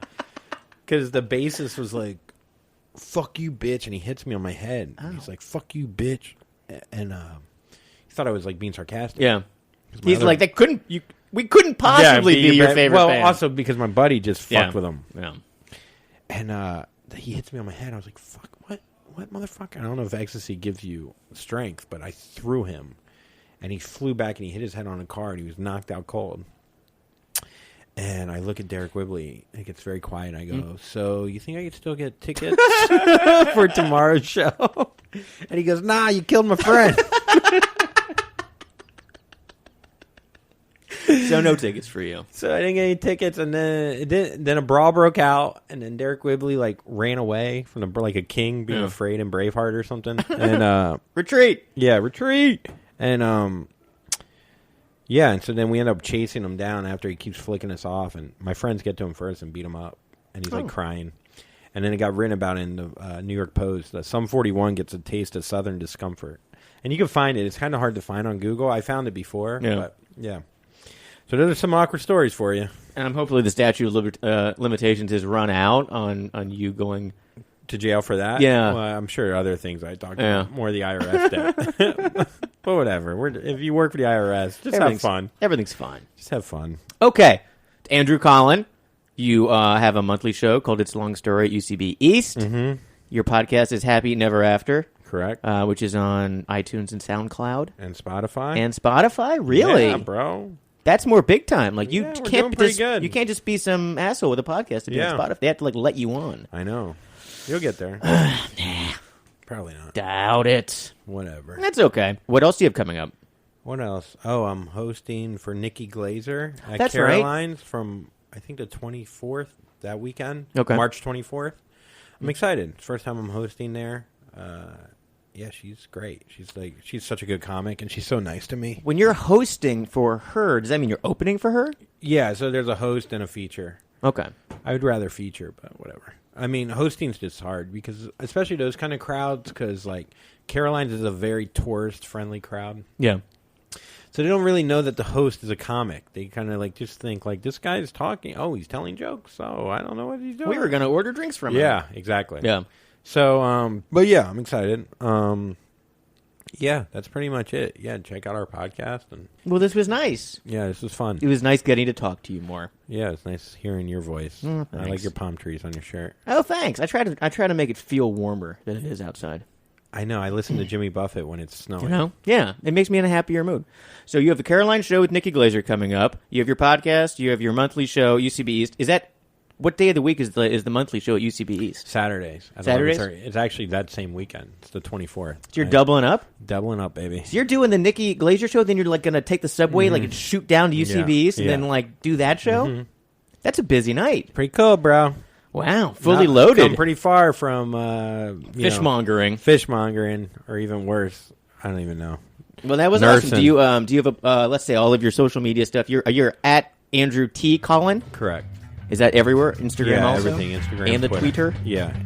Because the bassist was like, fuck you, bitch. And he hits me on my head. Oh. He's like, fuck you, bitch. And he thought I was like being sarcastic. Yeah. He's like, we couldn't possibly be your favorite band. Well, also because my buddy just fucked with him. Yeah. And he hits me on my head. I was like, fuck, what motherfucker? I don't know if ecstasy gives you strength, but I threw him. And he flew back and he hit his head on a car and he was knocked out cold. And I look at Derek Wibley and it gets very quiet. And I go, so you think I could still get tickets for tomorrow's show? And he goes, nah, you killed my friend. So no tickets for you. So I didn't get any tickets. And then a brawl broke out. And then Derek Wibley like ran away from like a king being afraid in Braveheart or something. And retreat. Yeah, retreat. And and so then we end up chasing him down after he keeps flicking us off, and my friends get to him first and beat him up, and he's like crying. And then it got written about in the New York Post that some 41 gets a taste of Southern discomfort, and you can find it. It's kind of hard to find on Google. I found it before, but yeah. So those are some awkward stories for you. And hopefully the statute of limitations is run out on you going to jail for that. Yeah, well, I'm sure other things I talked about more the IRS debt. But whatever. If you work for the IRS, just have fun. Everything's fine. Just have fun. Okay. Andrew Collin, you have a monthly show called It's a Long Story at UCB East. Mm-hmm. Your podcast is Happy Never After. Correct. Which is on iTunes and SoundCloud. And Spotify. Really? Yeah, bro. That's more big time. Like you can't you can't just be some asshole with a podcast to be on Spotify. They have to like let you on. I know. You'll get there. Nah. Probably not. Doubt it. Whatever. That's okay. What else do you have coming up? What else? Oh, I'm hosting for Nikki Glazer at That's Caroline's from, I think, the 24th, that weekend. Okay. March 24th. I'm excited. It's the first time I'm hosting there. Yeah, she's great. She's such a good comic, and she's so nice to me. When you're hosting for her, does that mean you're opening for her? Yeah, so there's a host and a feature. Okay. I would rather feature, but whatever. I mean, hosting's just hard because, especially those kind of crowds, because like Caroline's is a very tourist-friendly crowd. Yeah. So they don't really know that the host is a comic. They kind of like just think like this guy's talking. Oh, he's telling jokes. So I don't know what he's doing. We were gonna order drinks from him. Yeah, exactly. Yeah. So, but yeah, I'm excited. Yeah, that's pretty much it. Yeah, check out our podcast. And well, this was nice. Yeah, this was fun. It was nice getting to talk to you more. Yeah, it's nice hearing your voice. I like your palm trees on your shirt. Oh, thanks. I try to make it feel warmer than it is outside. I know. I listen to Jimmy Buffett when it's snowing. You know? Yeah, it makes me in a happier mood. So you have the Caroline show with Nikki Glazer coming up. You have your podcast. You have your monthly show, UCB East. Is that what day of the week is the monthly show at UCB East? Saturdays. Saturdays? It's actually that same weekend. It's the 24th. So you're doubling up? Doubling up, baby. So you're doing the Nikki Glazer show, then you're like going to take the subway like and shoot down to UCB East and then like do that show? Mm-hmm. That's a busy night. Pretty cool, bro. Wow, fully loaded. Come pretty far from fishmongering, or even worse. I don't even know. Well, that was Nursing. Awesome. Do you have a let's say all of your social media stuff? You're at Andrew T. Collin? Correct. Is that everywhere? Instagram also? Everything. Instagram and the Twitter. Twitter? Yeah.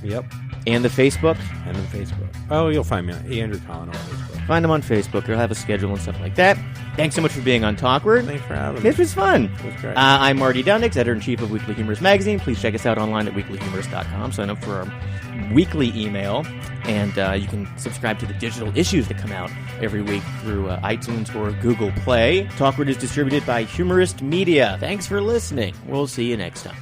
Yep. And the Facebook? And the Facebook. Oh, you'll find me on Andrew Collin on Facebook. Find him on Facebook. He'll have a schedule and stuff like that. Thanks so much for being on Talkward. Thanks for having me. This was fun. It was great. I'm Marty Dundix, editor-in-chief of Weekly Humorous Magazine. Please check us out online at weeklyhumorous.com. Sign up for our weekly email, and you can subscribe to the digital issues that come out every week through iTunes or Google Play. Talkward is distributed by Humorist Media. Thanks for listening. We'll see you next time.